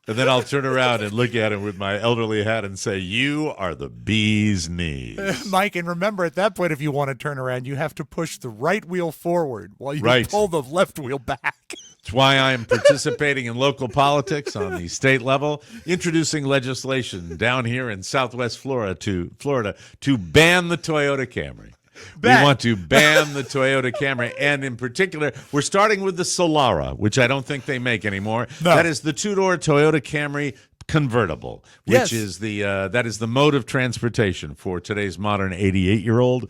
S4: And then I'll turn around and look at him with my elderly hat and say, you are the bee's knees.
S6: Mike, and remember at that point, if you want to turn around, you have to push the right wheel forward while you
S4: Right.
S6: pull the left wheel back.
S4: It's why I am participating in local politics on the state level, introducing legislation down here in Southwest Florida to ban the Toyota Camry.
S6: Bet.
S4: We want to ban the Toyota Camry, and in particular, we're starting with the Solara, which I don't think they make anymore.
S6: No.
S4: That is the two-door Toyota Camry convertible, which
S6: Yes.
S4: is that is the mode of transportation for today's modern 88-year-old.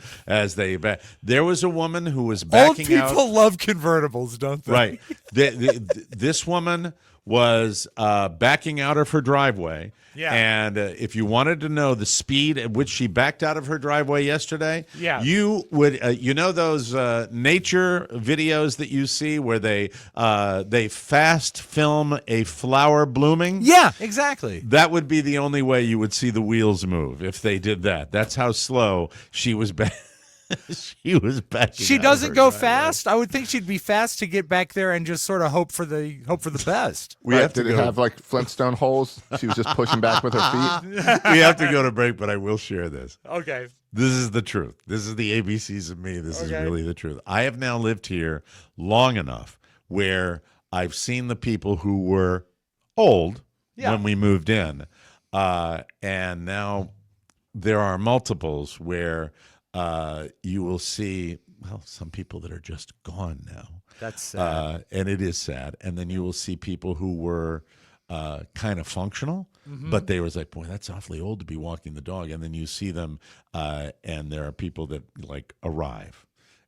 S4: There was a woman who was
S6: Old
S4: backing out.
S6: people love convertibles, don't they?
S4: Right. This woman was backing out of her driveway.
S6: Yeah.
S4: And if you wanted to know the speed at which she backed out of her driveway yesterday,
S6: Yeah.
S4: you would, those nature videos that you see where they fast film a flower blooming?
S6: Yeah, exactly.
S4: That would be the only way you would see the wheels move if they did that. That's how slow she was back. She was backing.
S6: She
S4: out of
S6: doesn't
S4: her
S6: go
S4: driveway.
S6: fast. I would think she'd be fast to get back there and just sort of hope for the best.
S4: We have to
S7: Did it
S4: go.
S7: have like Flintstone holes? She was just pushing back with her feet.
S4: We have to go to break, but I will share this.
S6: Okay.
S4: This is the truth. This is the ABCs of me. This is
S6: Okay.
S4: really the truth. I have now lived here long enough where I've seen the people who were old when we moved in, and now there are multiples where you will see, well, some people that are just gone now.
S6: That's sad.
S4: And it is sad. And then you will see people who were kind of functional, but they was like, boy, that's awfully old to be walking the dog. And then you see them, and there are people that like arrive,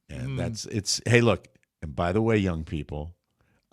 S4: and it's. Hey, look, and by the way, young people.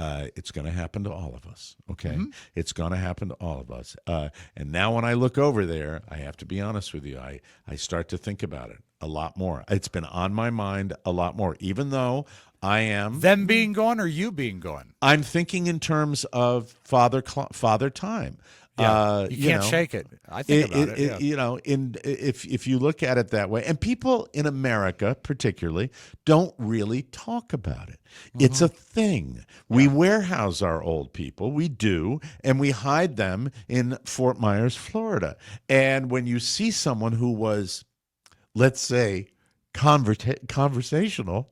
S4: It's going to happen to all of us, okay? It's going to happen to all of us. And now when I look over there, I have to be honest with you, I start to think about it a lot more. It's been on my mind a lot more, even though I am...
S6: Them being gone or you being gone?
S4: I'm thinking in terms of father time.
S6: Yeah, you can't shake it. I think about it. Yeah.
S4: You know, if you look at it that way, and people in America, particularly, don't really talk about it. It's a thing. We warehouse our old people. We do, and we hide them in Fort Myers, Florida. And when you see someone who was, let's say, conversational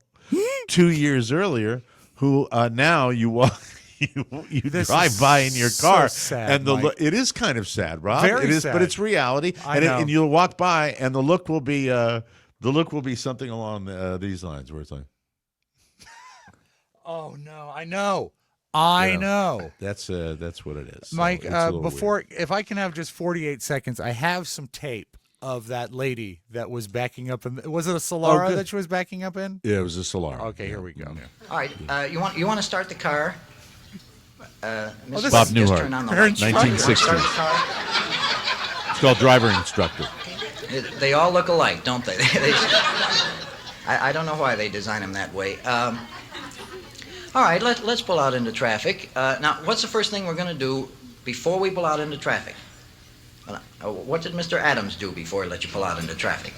S4: 2 years earlier, who now you walk. You drive by in your car,
S6: so sad,
S4: and
S6: Mike.
S4: it is kind of sad, Rob.
S6: Very
S4: it is,
S6: sad.
S4: but it's reality.
S6: I know.
S4: And you'll walk by, and the look will be something along these lines, where it's like,
S6: Oh no, I know. I know.
S4: that's what it is. So
S6: Mike,
S4: it's a little
S6: before,
S4: weird.
S6: if I can have just 48 seconds, I have some tape of that lady that was backing up. Was it a Solara
S4: good.
S6: that she was backing up in?
S4: Yeah, it was a Solara.
S6: Okay, here we go.
S9: All right, you want to start the car?
S6: this
S4: Bob
S9: Just
S4: Newhart.
S9: turn on the
S6: Her
S9: light.
S6: instructor.
S9: You wanna start the
S4: 1960s.
S9: car?
S4: It's called driver instructor.
S9: They all look alike, don't they? I don't know why they design them that way. All right, let's pull out into traffic. Now, what's the first thing we're going to do before we pull out into traffic? What did Mr. Adams do before he let you pull out into traffic?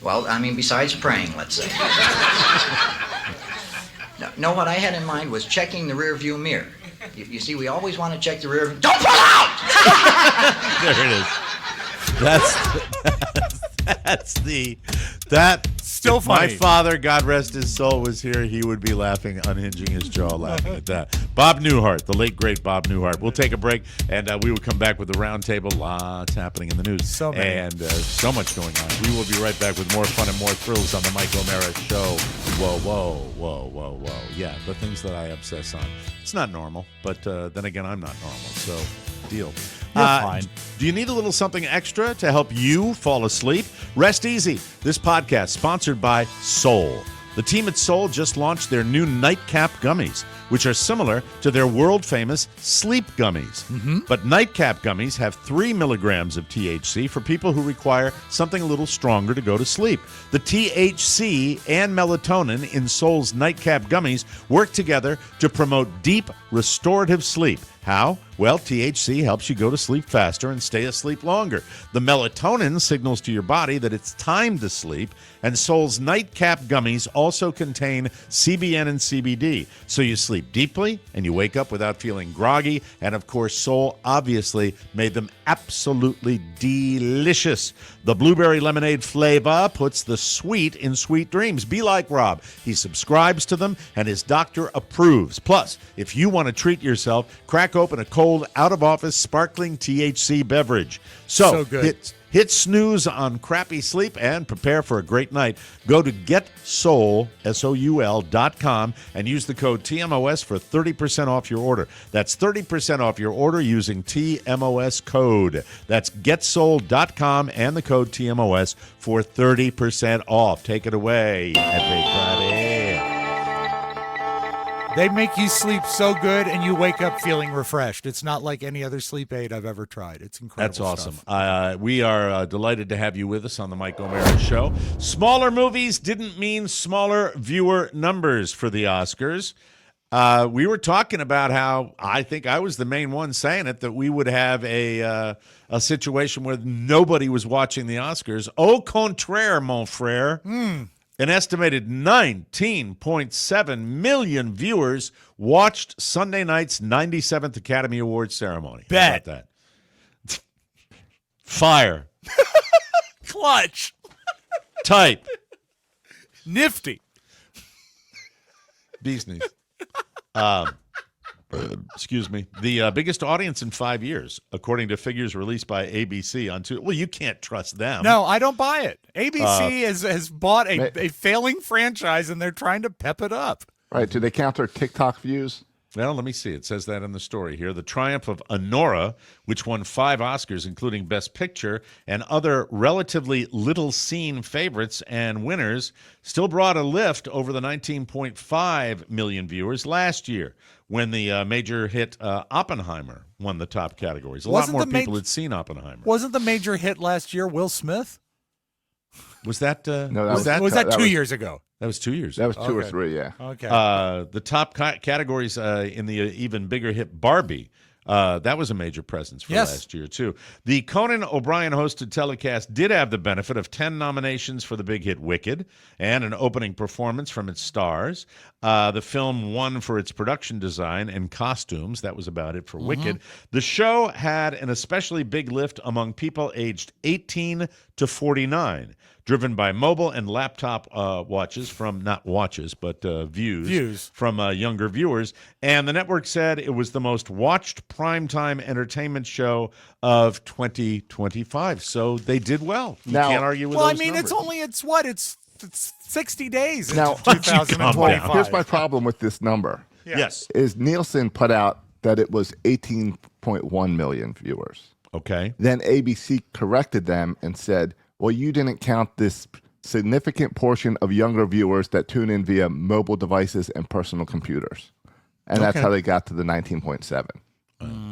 S9: Well, I mean, besides praying, let's say. No, what I had in mind was checking the rear view mirror. You see, we always want to check the rear view. Don't pull out!
S4: There it is. That's
S6: Still
S4: if
S6: funny.
S4: My father, God rest his soul, was here, he would be laughing, unhinging his jaw, laughing at that. Bob Newhart, the late great Bob Newhart. We'll take a break, and we will come back with the round table. Lots happening in the news,
S6: So many.
S4: and so much going on. We will be right back with more fun and more thrills on the Mike O'Mara Show. Whoa, whoa, whoa, whoa, whoa! Yeah, the things that I obsess on. It's not normal, but then again, I'm not normal, so deal.
S6: You're fine.
S4: Do you need a little something extra to help you fall asleep? Rest easy. This podcast sponsored by Soul. The team at Soul just launched their new Nightcap Gummies, which are similar to their world-famous Sleep Gummies. But Nightcap Gummies have 3 milligrams of THC for people who require something a little stronger to go to sleep. The THC and melatonin in Soul's Nightcap Gummies work together to promote deep, restorative sleep. How? Well, THC helps you go to sleep faster and stay asleep longer. The melatonin signals to your body that it's time to sleep, and Soul's Nightcap Gummies also contain CBN and CBD, so you sleep deeply and you wake up without feeling groggy. And of course, Soul obviously made them absolutely delicious. The blueberry lemonade flavor puts the sweet in sweet dreams. Be like Rob. He subscribes to them and his doctor approves. Plus, if you want to treat yourself, crack open a cold, out-of-office, sparkling THC beverage.
S6: So good.
S4: Hit snooze on crappy sleep and prepare for a great night. Go to getsoul, SOUL.com, and use the code TMOS for 30% off your order. That's 30% off your order using TMOS code. That's getsoul.com and the code TMOS for 30% off. Take it away, everybody.
S6: They make you sleep so good, and you wake up feeling refreshed. It's not like any other sleep aid I've ever tried. It's incredible.
S4: That's awesome.
S6: stuff.
S4: We are delighted to have you with us on the Mike O'Mara Show. Smaller movies didn't mean smaller viewer numbers for the Oscars. We were talking about how I think I was the main one saying it, that we would have a situation where nobody was watching the Oscars. Au contraire, mon frère. An estimated 19.7 million viewers watched Sunday night's 97th Academy Awards ceremony. How
S6: Bet.
S4: about that? Fire.
S6: Clutch.
S4: Type.
S6: Nifty.
S4: Bee's knees. Excuse me. The biggest audience in 5 years, according to figures released by ABC on Tuesday. Well, you can't trust them.
S6: No, I don't buy it. ABC has bought a failing franchise, and they're trying to pep it up.
S7: Right. Do they count their TikTok views?
S4: Well, let me see. It says that in the story here. The triumph of Anora, which won 5 Oscars, including Best Picture, and other relatively little-seen favorites and winners, still brought a lift over the 19.5 million viewers last year when the major hit Oppenheimer won the top categories. A lot more people had seen Oppenheimer.
S6: Wasn't the major hit last year Will Smith?
S4: Was that?
S7: No,
S6: Was that 2 years ago?
S4: That was 2 years.
S7: That was 2 or 3, yeah.
S6: Okay.
S4: The top categories in the even bigger hit Barbie. That was a major presence for last year, too. The Conan O'Brien hosted telecast did have the benefit of 10 nominations for the big hit Wicked and an opening performance from its stars. The film won for its production design and costumes. That was about it for Wicked. The show had an especially big lift among people aged 18 to 49. Driven by mobile and laptop watches from, not watches, but views from younger viewers. And the network said it was the most watched primetime entertainment show of 2025. So they did well. You can't argue with those numbers.
S6: It's 60 days
S7: Now,
S6: into 2025.
S7: Here's my problem with this number.
S4: Yes.
S7: Is Nielsen put out that it was 18.1 million viewers.
S4: Okay.
S7: Then ABC corrected them and said, well, you didn't count this significant portion of younger viewers that tune in via mobile devices and personal computers. And that's how they got to the 19.7.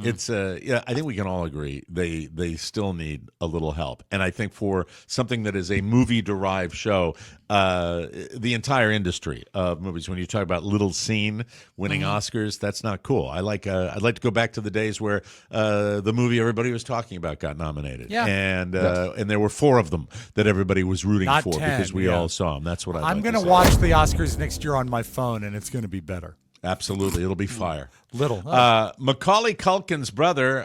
S4: It's I think we can all agree they still need a little help, and I think for something that is a movie-derived show, the entire industry of movies. When you talk about little scene winning Oscars, that's not cool. I'd like to go back to the days where the movie everybody was talking about got nominated, and there were 4 of them that everybody was rooting
S6: Not
S4: for
S6: 10,
S4: because we all saw them. That's what
S6: I'm going to watch the Oscars next year on my phone, and it's going to be better.
S4: Absolutely. It'll be fire. Macaulay Culkin's brother,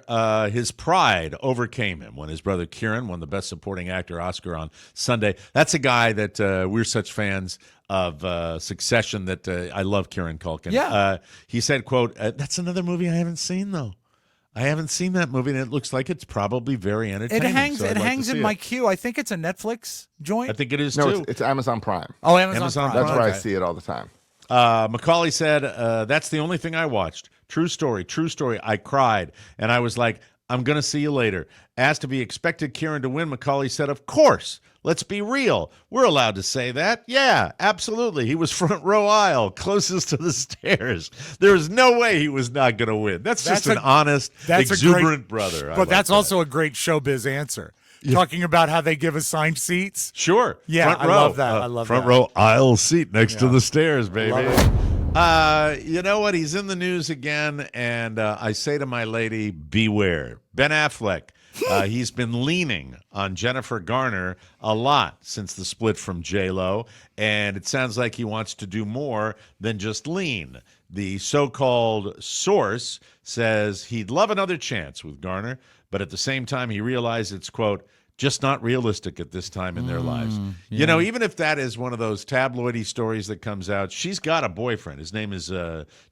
S4: his pride overcame him when his brother Kieran won the Best Supporting Actor Oscar on Sunday. That's a guy that we're such fans of Succession that I love Kieran Culkin.
S6: Yeah.
S4: He said, quote, that's another movie I haven't seen, though. I haven't seen that movie, and it looks like it's probably very entertaining.
S6: It hangs in my queue. I think it's a Netflix joint.
S4: I think it is,
S7: No,
S4: too.
S7: it's Amazon Prime.
S6: Oh, Amazon Prime.
S7: That's where I see it all the time.
S4: Macaulay said, that's the only thing I watched. True story. I cried. And I was like, I'm going to see you later. Asked if he expected Kieran to win, Macaulay said, of course. Let's be real. We're allowed to say that. Yeah, absolutely. He was front row aisle, closest to the stairs. There is no way he was not going to win. That's just an honest, exuberant brother.
S6: But that's also a great showbiz answer. Talking about how they give assigned seats.
S4: Sure.
S6: Yeah,
S4: front
S6: I
S4: row.
S6: love that. I love
S4: front
S6: that.
S4: row aisle seat next to the stairs, baby.
S6: Love
S4: You know what? He's in the news again, and I say to my lady, beware. Ben Affleck, he's been leaning on Jennifer Garner a lot since the split from J-Lo, and it sounds like he wants to do more than just lean. The so-called source says he'd love another chance with Garner, but at the same time, he realized it's, quote, just not realistic at this time in their lives. You know, even if that is one of those tabloidy stories that comes out, she's got a boyfriend. His name is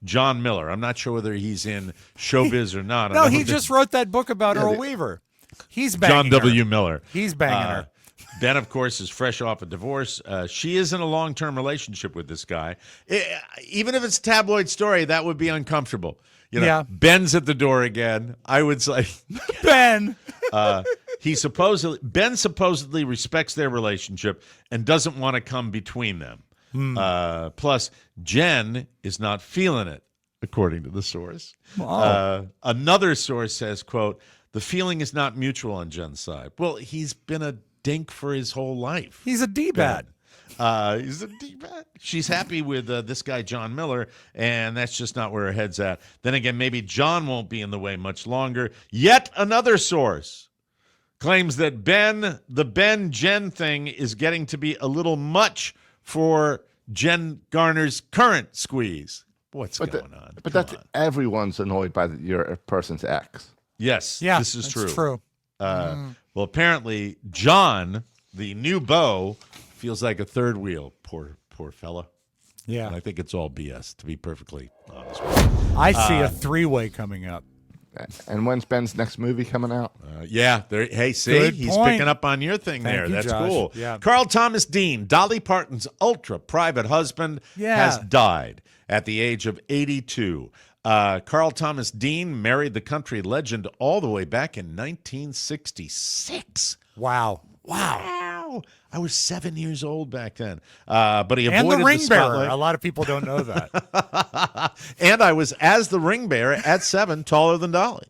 S4: John Miller. I'm not sure whether he's in showbiz or not.
S6: No, he just wrote that book about Earl Weaver. He's banging
S4: John W.
S6: her.
S4: Miller.
S6: He's banging her.
S4: Ben, of course, is fresh off a divorce. She is in a long-term relationship with this guy. Even if it's a tabloid story, that would be uncomfortable. You know, Ben's at the door again. I would say,
S6: Ben.
S4: Ben supposedly respects their relationship and doesn't want to come between them. Plus, Jen is not feeling it, according to the source. Another source says, quote, the feeling is not mutual on Jen's side. Well, he's been a dink for his whole life.
S6: He's a D-bat.
S4: She's happy with this guy, John Miller, and that's just not where her head's at. Then again, maybe John won't be in the way much longer. Yet another source claims that the Ben-Jen thing is getting to be a little much for Jen Garner's current squeeze. What's going on?
S7: But everyone's annoyed by your person's ex.
S4: Yes,
S6: Yeah,
S4: this is
S6: that's
S4: true. Well, apparently, John, the new beau, feels like a third wheel. Poor fella.
S6: Yeah.
S4: And I think it's all BS, to be perfectly honest with you.
S6: I see a three-way coming up.
S7: And when's Ben's next movie coming out?
S4: Hey, see,
S6: Good
S4: he's
S6: point.
S4: picking up on your thing there.
S6: You,
S4: That's
S6: Josh.
S4: cool.
S6: Yeah.
S4: Carl Thomas Dean, Dolly Parton's ultra-private husband, has died at the age of 82. Carl Thomas Dean married the country legend all the way back in 1966.
S6: Wow.
S4: I was 7 years old back then. But he avoided
S6: And the ring bearer.
S4: spotlight.
S6: A lot of people don't know that.
S4: And I was, as the ring bearer at 7, taller than Dolly.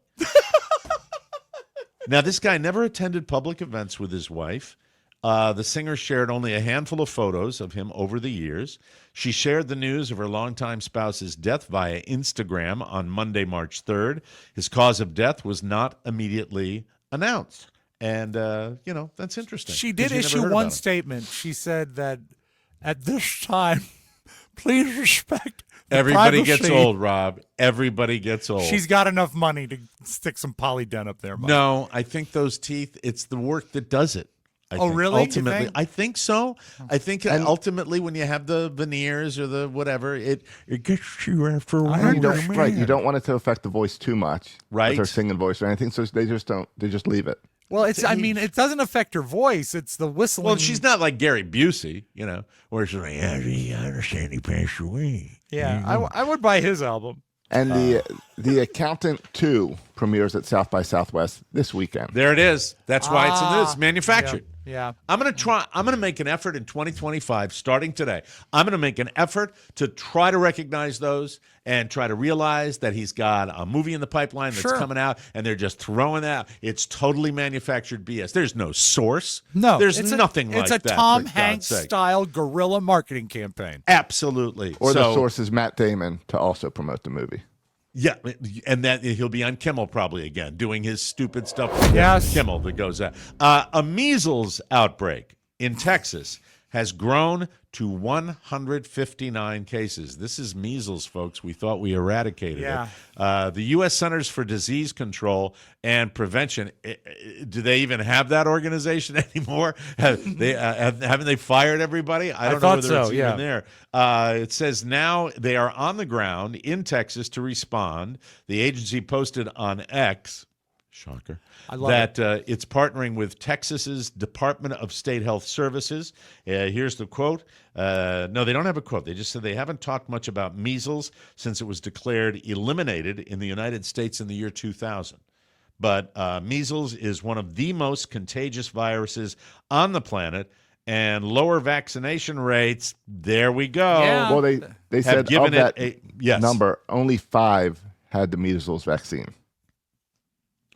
S4: Now, this guy never attended public events with his wife. The singer shared only a handful of photos of him over the years. She shared the news of her longtime spouse's death via Instagram on Monday, March 3rd. His cause of death was not immediately announced. And, that's interesting.
S6: She did
S4: 'cause you never
S6: issue
S4: heard
S6: one
S4: about him.
S6: statement. She said that at this time, please respect the
S4: Everybody
S6: privacy.
S4: gets old, Rob. Everybody gets old.
S6: She's got enough money to stick some polydent up there. Mike.
S4: No, I think those teeth, it's the work that does it. I think.
S6: Really? You
S4: Ultimately,
S6: think?
S4: I think so. I think ultimately when you have the veneers or the whatever, it gets you after a while.
S7: You don't want it to affect the voice too much.
S4: Right.
S7: With her singing voice or anything, so they just leave it.
S6: Well, it doesn't affect her voice. It's the whistling.
S4: Well, she's not like Gary Busey, where she's like, I understand he passed away.
S6: Yeah, I would buy his album.
S7: And the Accountant 2 premieres at South by Southwest this weekend.
S4: There it is. That's why it's manufactured.
S6: Yeah.
S4: I'm going to make an effort in 2025, starting today. I'm going to make an effort to try to recognize those and try to realize that he's got a movie in the pipeline that's coming out, and they're just throwing that. It's totally manufactured BS. There's no source.
S6: No.
S4: There's nothing like that.
S6: It's a Tom
S4: for God's
S6: Hanks
S4: sake.
S6: style guerrilla marketing campaign.
S4: Absolutely.
S7: Or the source is Matt Damon to also promote the movie.
S4: Yeah, and that he'll be on Kimmel probably again, doing his stupid stuff with
S6: Yes.
S4: Kimmel that goes out. A measles outbreak in Texas has grown to 159 cases. This is measles, folks. We thought we eradicated it. The U.S. Centers for Disease Control and Prevention, do they even have that organization anymore? Haven't they fired everybody? I don't know whether it's even there. It says now they are on the ground in Texas to respond. The agency posted on X, shocker, that it's partnering with Texas's Department of State Health Services. Here's the quote. No, they don't have a quote. They just said they haven't talked much about measles since it was declared eliminated in the United States in the year 2000. But measles is one of the most contagious viruses on the planet, and lower vaccination rates, there we go.
S6: Yeah.
S7: Well, they said
S4: given
S7: of that
S4: it yes.
S7: number, only 5 had the measles vaccine.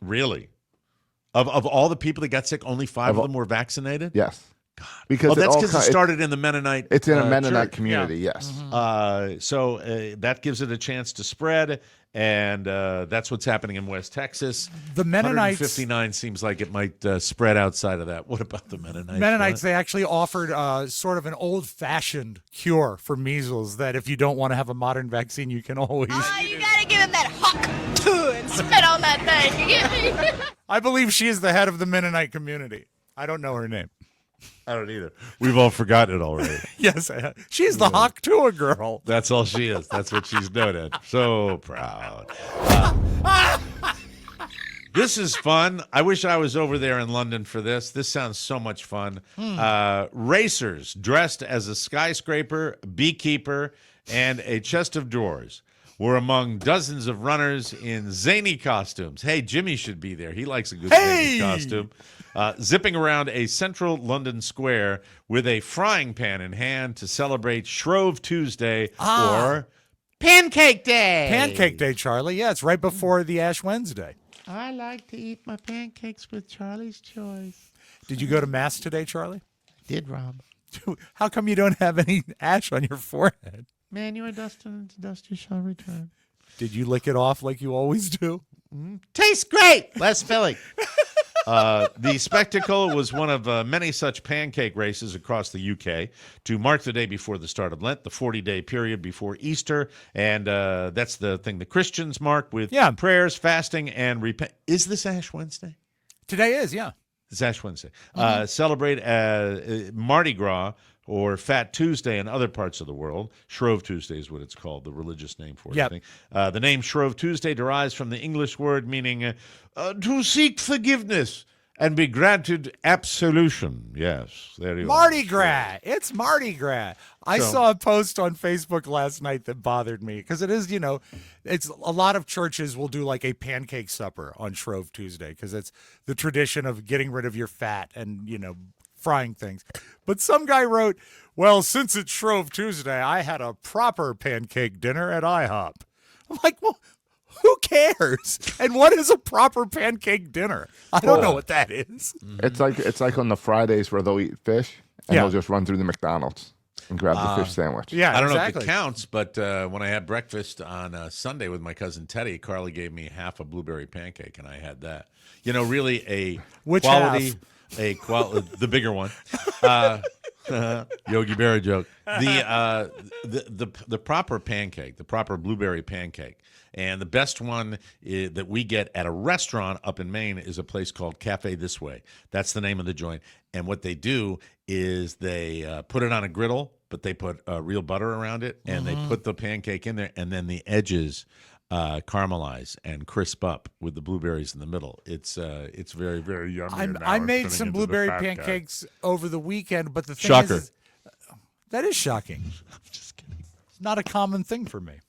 S4: Really? Of all the people that got sick, only 5 of them were vaccinated?
S7: Yes. God. Because
S4: that's because it started in the Mennonite
S7: It's in a Mennonite
S4: church.
S7: community, yes.
S4: So that gives it a chance to spread, and that's what's happening in West Texas.
S6: The Mennonites
S4: 159 seems like it might spread outside of that. What about the Mennonites?
S6: Mennonites, they actually offered sort of an old-fashioned cure for measles that if you don't want to have a modern vaccine, you can always...
S10: You gotta give him that huck and spit on that thing. You get me?
S6: I believe she is the head of the Mennonite community. I don't know her name.
S4: I don't either. We've all forgotten it already.
S6: Yes, she's the Haktua girl.
S4: That's all she is. That's what she's known as. So proud. This is fun. I wish I was over there in London for this. This sounds so much fun. Racers dressed as a skyscraper, beekeeper, and a chest of drawers were among dozens of runners in zany costumes. Hey, Jimmy should be there. He likes a good zany costume. Zipping around a central London square with a frying pan in hand to celebrate Shrove Tuesday or Pancake Day.
S6: Pancake Day, Charlie. Yeah, it's right before the Ash Wednesday.
S8: I like to eat my pancakes with Charlie's Choice.
S6: Did you go to Mass today, Charlie?
S8: Did, Rob.
S6: How come you don't have any ash on your forehead?
S2: Man, you are dust, and dust you shall return.
S6: Did you lick it off like you always do?
S2: Tastes great. Less filling.
S4: The spectacle was one of many such pancake races across the UK to mark the day before the start of Lent, the 40-day period before Easter, and that's the thing the Christians mark with prayers, fasting, and repent. Is this Ash Wednesday?
S6: Today is, yeah.
S4: It's Ash Wednesday. Celebrate Mardi Gras or Fat Tuesday in other parts of the world. Shrove Tuesday is what it's called, the religious name for it, I think. The name Shrove Tuesday derives from the English word meaning to seek forgiveness and be granted absolution. Yes, there you are.
S6: Mardi Gras. It's Mardi Gras. I saw a post on Facebook last night that bothered me because it is, it's a lot of churches will do like a pancake supper on Shrove Tuesday because it's the tradition of getting rid of your fat and, frying things. But some guy wrote, well, since it's Shrove Tuesday, I had a proper pancake dinner at IHOP. I'm like, well, who cares? And what is a proper pancake dinner? I don't know what that is.
S7: It's like on the Fridays where they'll eat fish and they'll just run through the McDonald's and grab the fish sandwich.
S6: Yeah,
S4: I don't know if it counts, but when I had breakfast on Sunday with my cousin Teddy, Carly gave me half a blueberry pancake, and I had that. Really a
S6: Which
S4: quality...
S6: half?
S4: The bigger one, Yogi Berra joke. The proper pancake, the proper blueberry pancake, and the best one that we get at a restaurant up in Maine is a place called Cafe This Way. That's the name of the joint. And what they do is they put it on a griddle, but they put real butter around it, and they put the pancake in there, and then the edges caramelize and crisp up with the blueberries in the middle. It's very, very yummy.
S6: I made some blueberry pancakes over the weekend, but the thing is, that is shocking.
S4: I'm just kidding.
S6: It's not a common thing for me.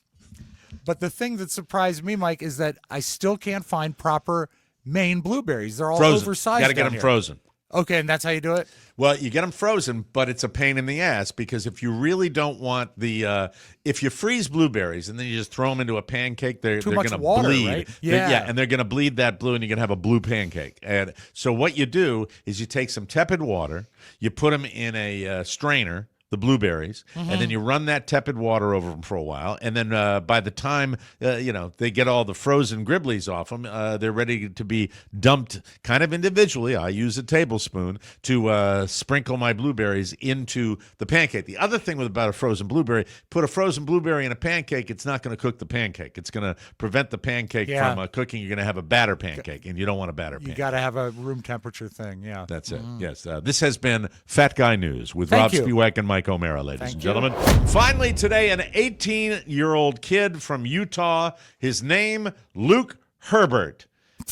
S6: But the thing that surprised me, Mike, is that I still can't find proper Maine blueberries. They're all
S4: frozen.
S6: oversized.
S4: Got to get them frozen.
S6: Okay, and that's how you do it?
S4: Well, you get them frozen, but it's a pain in the ass because if you really don't want if you freeze blueberries and then you just throw them into a pancake, they're going to bleed.
S6: Right?
S4: And they're going to bleed that blue, and you're going to have a blue pancake. And so what you do is you take some tepid water, you put them in a strainer, the blueberries, and then you run that tepid water over them for a while, and then by the time they get all the frozen gribblies off them, they're ready to be dumped kind of individually. I use a tablespoon to sprinkle my blueberries into the pancake. The other thing about a frozen blueberry, put a frozen blueberry in a pancake, it's not going to cook the pancake. It's going to prevent the pancake from cooking. You're going to have a batter pancake, and you don't want a batter pancake.
S6: You got to have a room temperature thing,
S4: That's it, yes. This has been Fat Guy News with Rob Spiewak and Mike O'Mara, ladies and gentlemen. Finally today, an 18-year-old kid from Utah, his name, Luke Herbert.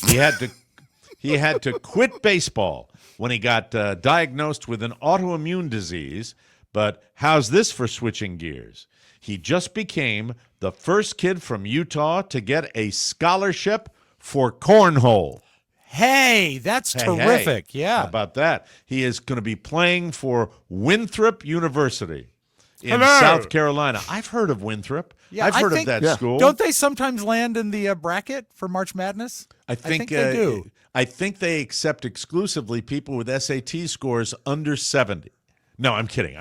S4: He had to quit baseball when he got diagnosed with an autoimmune disease. But how's this for switching gears? He just became the first kid from Utah to get a scholarship for cornhole.
S6: Hey, that's terrific.
S4: Hey.
S6: Yeah.
S4: How about that? He is going to be playing for Winthrop University in South Carolina. I've heard of Winthrop.
S6: Yeah,
S4: I've heard of that school.
S6: Don't they sometimes land in the bracket for March Madness?
S4: I think
S6: they do.
S4: I think they accept exclusively people with SAT scores under 70. No, I'm kidding.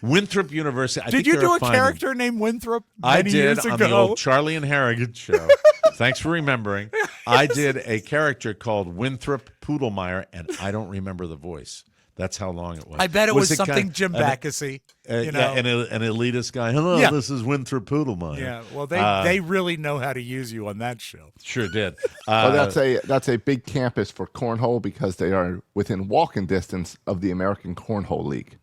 S4: Winthrop University.
S6: Did you do a character named Winthrop
S4: I
S6: many
S4: did
S6: years
S4: on
S6: ago?
S4: the old Charlie and Harrigan show. Thanks for remembering. I did a character called Winthrop Poodlemeyer, and I don't remember the voice. That's how long it was.
S6: I bet it was something Jim Backusy.
S4: An elitist guy. Hello, this is Winthrop Poodlemeyer.
S6: Yeah, well, they really know how to use you on that show.
S4: Sure did.
S7: That's a big campus for cornhole because they are within walking distance of the American Cornhole League.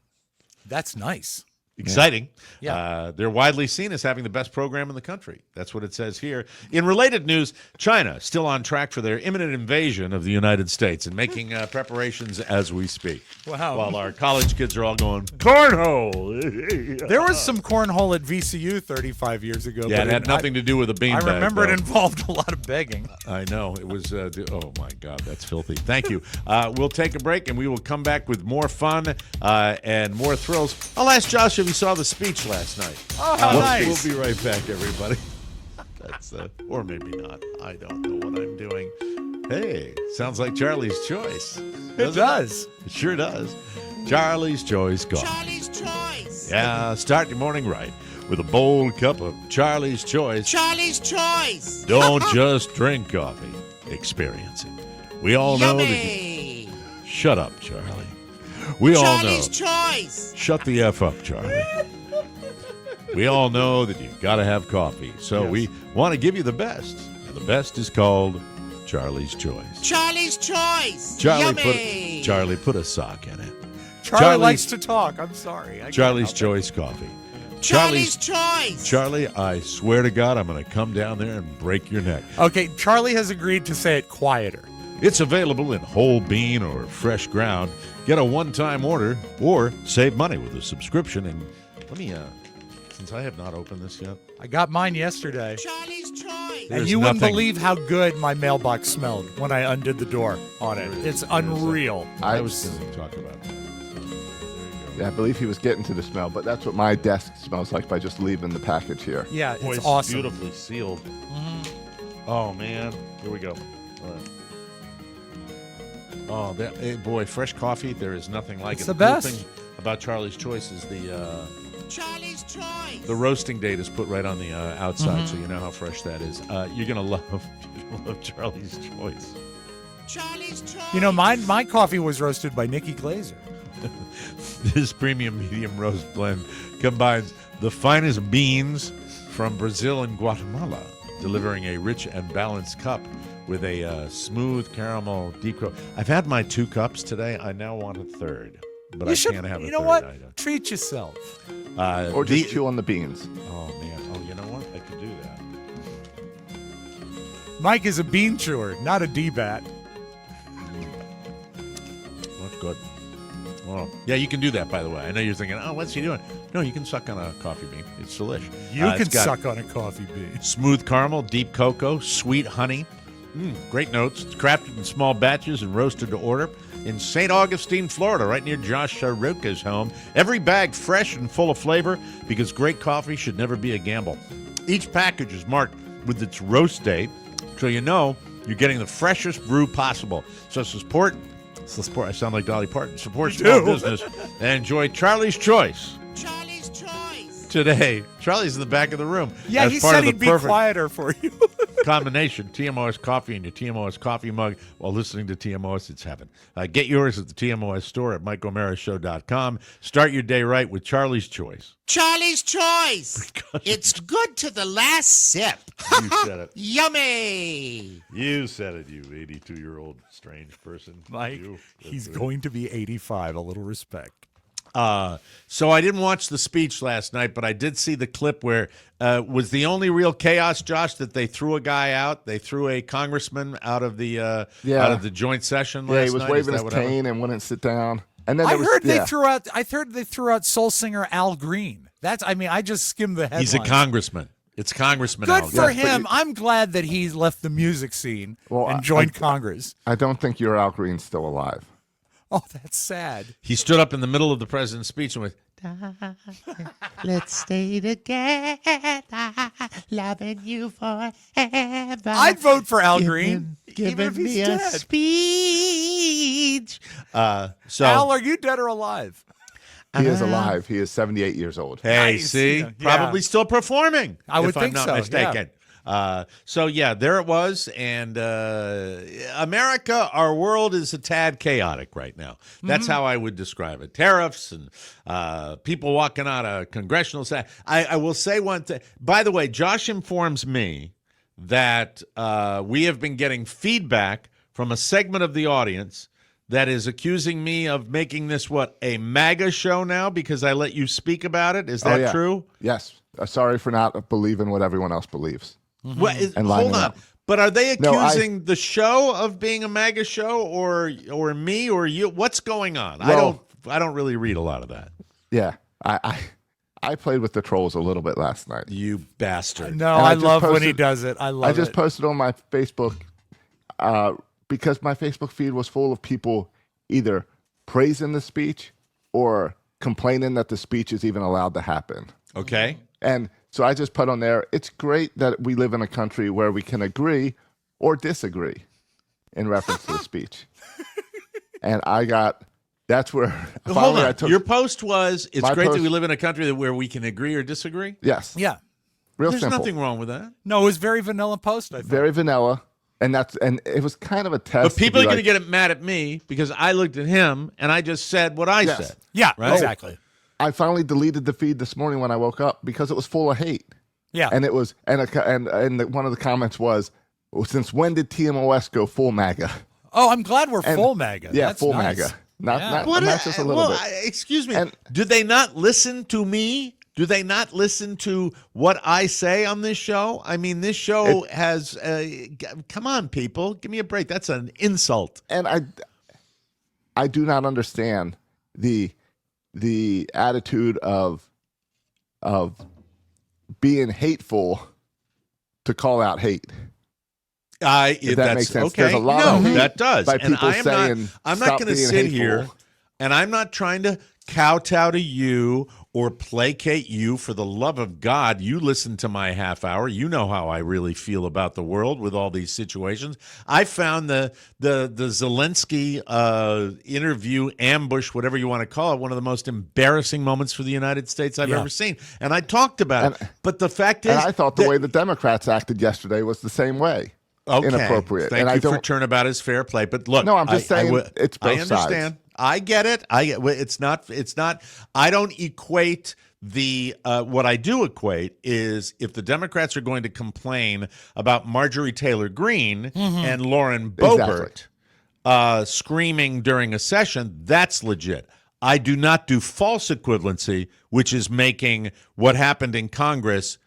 S6: That's nice.
S4: Exciting.
S6: Yeah.
S4: They're widely seen as having the best program in the country. That's what it says here. In related news, China still on track for their imminent invasion of the United States and making preparations as we speak.
S6: Wow.
S4: While our college kids are all going, cornhole.
S6: There was some cornhole at VCU 35 years ago.
S4: Yeah, it had nothing to do with a beanbag.
S6: I remember it involved a lot of begging.
S4: I know. It was, oh my God, that's filthy. Thank you. We'll take a break and we will come back with more fun and more thrills. I'll ask Josh if he saw the speech last night.
S6: Oh, how nice.
S4: We'll be right back, everybody. That's or maybe not. I don't know what I'm doing. Hey, sounds like Charlie's Choice.
S6: It does.
S4: It sure does. Charlie's Choice gone.
S8: Charlie's Choice.
S4: Yeah, start your morning right with a bold cup of Charlie's Choice.
S8: Charlie's Choice.
S4: Don't just drink coffee. Experience it. We all know that
S8: Yummy.
S4: Shut up, Charlie. We all know.
S8: Charlie's Choice.
S4: Shut the F up, Charlie. We all know that you got to have coffee. So we want to give you the best. And the best is called Charlie's Choice.
S8: Charlie's Choice.
S4: Charlie put a sock in it.
S6: Charlie likes to talk. I'm sorry.
S4: Charlie's Choice coffee.
S8: Charlie's Choice.
S4: Charlie, I swear to God, I'm going to come down there and break your neck.
S6: Okay, Charlie has agreed to say it quieter.
S4: It's available in whole bean or fresh ground. Get a one-time order or save money with a subscription. And let me, since I have not opened this yet.
S6: I got mine yesterday.
S8: Charlie's Choice.
S6: And you wouldn't believe how good my mailbox smelled when I undid the door on it. It's unreal.
S4: I was going to talk about that.
S7: Yeah, I believe he was getting to the smell, but that's what my desk smells like by just leaving the package here.
S6: Yeah,
S4: Boy,
S6: it's awesome.
S4: Beautifully sealed. Oh, man. Here we go. All right. Oh, boy, fresh coffee. There is nothing like
S6: It's
S4: it.
S6: the best.
S4: Cool thing about Charlie's Choice is
S8: Charlie's Choice.
S4: the roasting date is put right on the outside, so you know how fresh that is. You're gonna love Charlie's Choice.
S8: Charlie's Choice.
S6: You know, my coffee was roasted by Nikki Glazer.
S4: This premium medium roast blend combines the finest beans from Brazil and Guatemala, delivering a rich and balanced cup with a smooth caramel deep coat. I've had my 2 cups today. I now want a third, but I can't have a third.
S6: You know what?
S4: Either.
S6: Treat yourself.
S7: Or just chew on the beans.
S4: Oh, man. Oh, you know what? I could do that.
S6: Mike is a bean chewer, not a D-bat.
S4: That's good. Well, yeah, you can do that, by the way. I know you're thinking, oh, what's he doing? No, you can suck on a coffee bean. It's delicious.
S6: You can
S4: it's got
S6: suck on a coffee bean.
S4: Smooth caramel, deep cocoa, sweet honey. Great notes. It's crafted in small batches and roasted to order in St. Augustine, Florida, right near Josh Sharuka's home. Every bag fresh and full of flavor because great coffee should never be a gamble. Each package is marked with its roast date, so you know you're getting the freshest brew possible. So support, I sound like Dolly Parton, support small business and enjoy Charlie's Choice.
S8: Charlie's Choice.
S4: Today, Charlie's in the back of the room.
S6: Yeah,
S4: as
S6: he
S4: part
S6: said
S4: of the
S6: he'd be
S4: perfect
S6: quieter for you.
S4: combination, TMOS coffee in your TMOS coffee mug while listening to TMOS. It's heaven. Get yours at the TMOS store at MikeO'MaraShow.com. Start your day right with Charlie's Choice.
S8: Charlie's Choice. It's good to the last sip.
S4: You said it.
S8: Yummy.
S4: You said it, you 82-year-old strange person.
S6: Mike,
S4: You.
S6: he's going to be 85. A little respect.
S4: So I didn't watch the speech last night, but I did see the clip where was the only real chaos, Josh, that they threw a guy out. They threw a congressman out of the joint session last night.
S7: Yeah, he was waving his cane and wouldn't sit down. And then
S6: I heard they threw out soul singer Al Green. I just skimmed the headlines.
S4: He's a congressman. It's Congressman
S6: Good
S4: Al
S6: for
S4: Green.
S6: him. I'm glad that he left the music scene and joined Congress.
S7: I don't think your Al Green's still alive.
S6: Oh, that's sad.
S4: He stood up in the middle of the president's speech and went,
S8: Let's stay together, loving you forever.
S6: I'd vote for Al Green.
S8: Give
S6: even if he's
S8: me a
S6: dead.
S8: speech.
S6: Al, are you dead or alive?
S7: He is alive. He is 78 years old.
S4: hey,
S6: Nice.
S4: see?
S6: Yeah.
S4: Probably still performing,
S6: I would
S4: if I'm
S6: think
S4: not
S6: so,
S4: mistaken. There it was. And America, our world is a tad chaotic right now. That's how I would describe it. Tariffs and people walking out of congressional side. I will say one thing. By the way, Josh informs me that we have been getting feedback from a segment of the audience that is accusing me of making this, a MAGA show now because I let you speak about it. Is that true?
S7: Yes. Sorry for not believing what everyone else believes.
S4: Well,
S7: And
S4: hold
S7: lining
S4: on.
S7: up.
S4: But are they accusing the show of being a MAGA show or me or you? What's going on?
S7: Well,
S4: I don't really read a lot of that.
S7: Yeah. I played with the trolls a little bit last night.
S4: You bastard.
S6: No,
S7: And
S6: I
S7: just
S6: love when
S7: posted-
S6: he does it. I
S7: I just
S6: it.
S7: posted on my Facebook because my Facebook feed was full of people either praising the speech or complaining that the speech is even allowed to happen.
S4: Okay.
S7: And so I just put on there, it's great that we live in a country where we can agree or disagree in reference to the speech. And I got That's where
S4: Hold
S7: finally I
S4: on.
S7: took
S4: Your post was, it's
S7: My
S4: great that
S7: post-
S4: we live in a country where we can agree or disagree.
S7: yes,
S6: Yeah.
S7: real
S4: There's
S7: simple,
S4: nothing wrong with that.
S6: No, it was very vanilla post, I thought.
S7: very vanilla, and it was kind of a test.
S4: But people
S7: to
S4: are
S7: be
S4: going to
S7: like,
S4: get mad at me because I looked at him and I just said what I
S7: Yes.
S4: said.
S6: Yeah,
S4: Right?
S6: exactly.
S7: I finally deleted the feed this morning when I woke up because it was full of hate.
S6: Yeah.
S7: And it was, and one of the comments was, well, since when did TMOS go full MAGA?
S6: Oh, I'm glad we're
S7: And-
S6: full MAGA.
S7: Yeah,
S6: That's
S7: full
S6: nice.
S7: MAGA. Not
S4: What
S7: just a little bit.
S4: Excuse me.
S7: And-
S4: do they not listen to me? Do they not listen to what I say on this show? I mean, this show has. Come on, people, give me a break. That's an insult.
S7: And I do not understand the attitude of being hateful to call out hate. If that
S4: That's
S7: makes sense.
S4: okay.
S7: There's a lot
S4: no,
S7: of hate
S4: that does.
S7: by
S4: And
S7: people
S4: I am
S7: saying,
S4: not. I'm not
S7: "Stop
S4: going to
S7: being
S4: sit
S7: hateful."
S4: here, and I'm not trying to kowtow to you or placate you. For the love of God, you listen to my half hour. You know how I really feel about the world with all these situations. I found the Zelensky interview, ambush, whatever you want to call it, one of the most embarrassing moments for the United States I've ever seen. And I talked about it. But the fact is,
S7: And I thought the way the Democrats acted yesterday was the same way.
S4: okay,
S7: Inappropriate.
S4: Thank
S7: and
S4: you
S7: I don't,
S4: for turnabout is fair play. But look,
S7: No, I'm just saying it's both
S4: I understand.
S7: sides.
S4: I get it. It's not. I don't equate the. What I do equate is if the Democrats are going to complain about Marjorie Taylor Greene and Lauren Boebert screaming during a session, that's legit. I do not do false equivalency, which is making what happened in Congress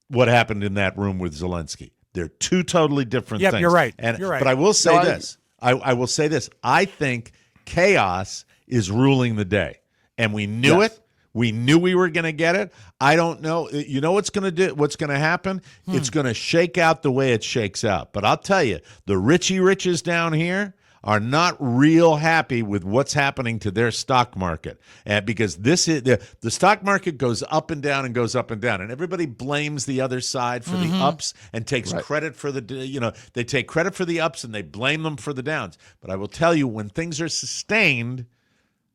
S4: what happened in that room with Zelensky. They're two totally different things.
S6: You're right.
S4: And,
S6: You're right.
S4: But I will say
S7: No,
S4: this. I will say this. I think chaos is ruling the day. And we knew
S7: Yes.
S4: it. We knew we were going to get it. I don't know. You know what's going to do? What's going to happen? It's going to shake out the way it shakes out. But I'll tell you, the Richie Riches down here are not real happy with what's happening to their stock market, because this is the stock market goes up and down and goes up and down, and everybody blames the other side for the ups and takes credit for they take credit for the ups and they blame them for the downs. But I will tell you, when things are sustained,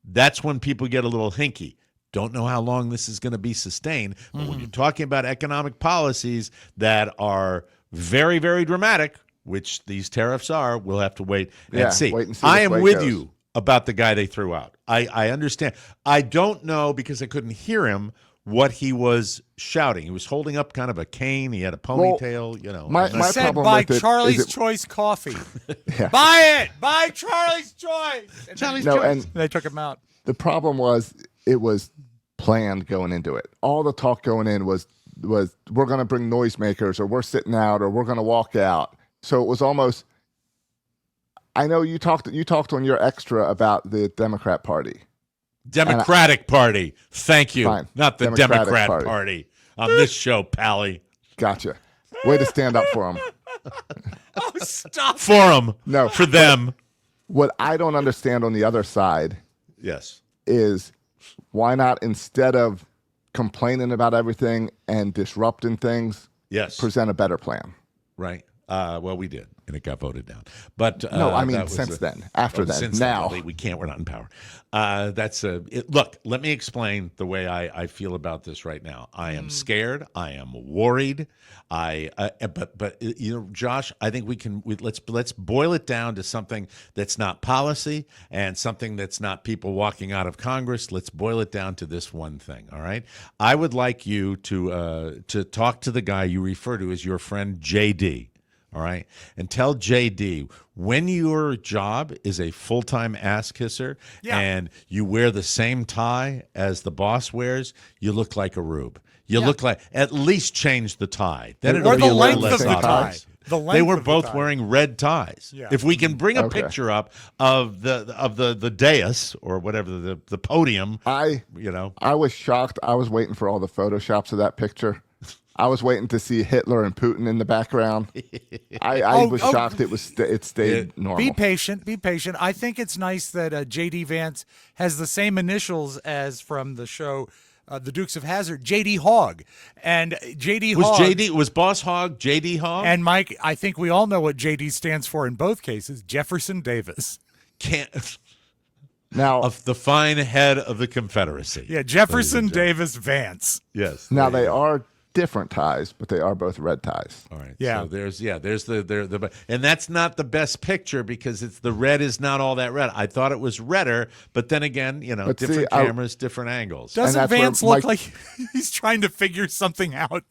S4: that's when people get a little hinky. Don't know how long this is going to be sustained, but when you're talking about economic policies that are very, very dramatic, which these tariffs are, we'll have to wait and see.
S7: Wait and see
S4: I
S7: which
S4: am
S7: way it
S4: with
S7: goes.
S4: you about the guy they threw out. I understand. I don't know, because I couldn't hear him, what he was shouting. He was holding up kind of a cane. He had a ponytail,
S7: my
S6: Said
S7: problem
S6: buy
S7: with it is
S6: Charlie's
S7: it-
S6: Choice coffee.
S7: Yeah.
S6: Buy it. Buy Charlie's Choice. And
S7: No, and
S6: they took him out.
S7: the problem was it was planned going into it. All the talk going in was we're going to bring noisemakers, or we're sitting out, or we're going to walk out. So it was almost. I know you talked on your extra about the Democrat Party.
S4: Democratic Party. Thank you.
S7: Fine.
S4: Not the
S7: Democratic
S4: Democrat
S7: Party.
S4: Party on this show, Pally.
S7: Gotcha. Way to stand up for them.
S6: Oh, stop.
S4: For them.
S7: No,
S4: For them.
S7: What I don't understand on the other side
S4: Yes.
S7: is why not, instead of complaining about everything and disrupting things,
S4: Yes.
S7: present a better plan.
S4: Right. Well, we did, and it got voted down. But
S7: No, I mean,
S4: that was
S7: since then. After then.
S4: since
S7: Now.
S4: then, we can't. We're not in power. Look. Let me explain the way I feel about this right now. I am scared. I am worried. But Josh, I think let's boil it down to something that's not policy and something that's not people walking out of Congress. Let's boil it down to this one thing. All right. I would like you to talk to the guy you refer to as your friend JD. All right. And tell JD, when your job is a full-time ass kisser and you wear the same tie as the boss wears, you look like a rube. You look like, at least change the tie. Then it'll
S6: Or
S4: be
S6: the
S4: a little
S6: length
S4: less
S6: of the tie.
S4: obvious.
S6: The
S4: They
S6: length
S4: were
S6: of the
S4: both
S6: tie.
S4: wearing red ties.
S6: Yeah.
S4: If we can bring a
S7: Okay.
S4: picture up of the dais or whatever, the podium,
S7: I was shocked. I was waiting for all the photoshops of that picture. I was waiting to see Hitler and Putin in the background. I was shocked it stayed normal.
S6: Be patient. Be patient. I think it's nice that J.D. Vance has the same initials as from the show The Dukes of Hazzard, J.D. Hogg. And J.D. Hogg.
S4: was Boss Hogg J.D. Hogg?
S6: And Mike, I think we all know what J.D. stands for in both cases, Jefferson Davis.
S4: Can't.
S7: Now,
S4: of the fine head of the Confederacy.
S6: Yeah, Jefferson Davis Vance.
S4: Yes.
S7: now they are different ties, but they are both red ties.
S4: All right.
S6: Yeah.
S4: So there's the and that's not the best picture because it's the red is not all that red. I thought it was redder, but then again,
S7: But see,
S4: different cameras, different angles.
S6: Doesn't
S7: that's where
S6: Vance look
S7: Mike-
S6: like he's trying to figure something out?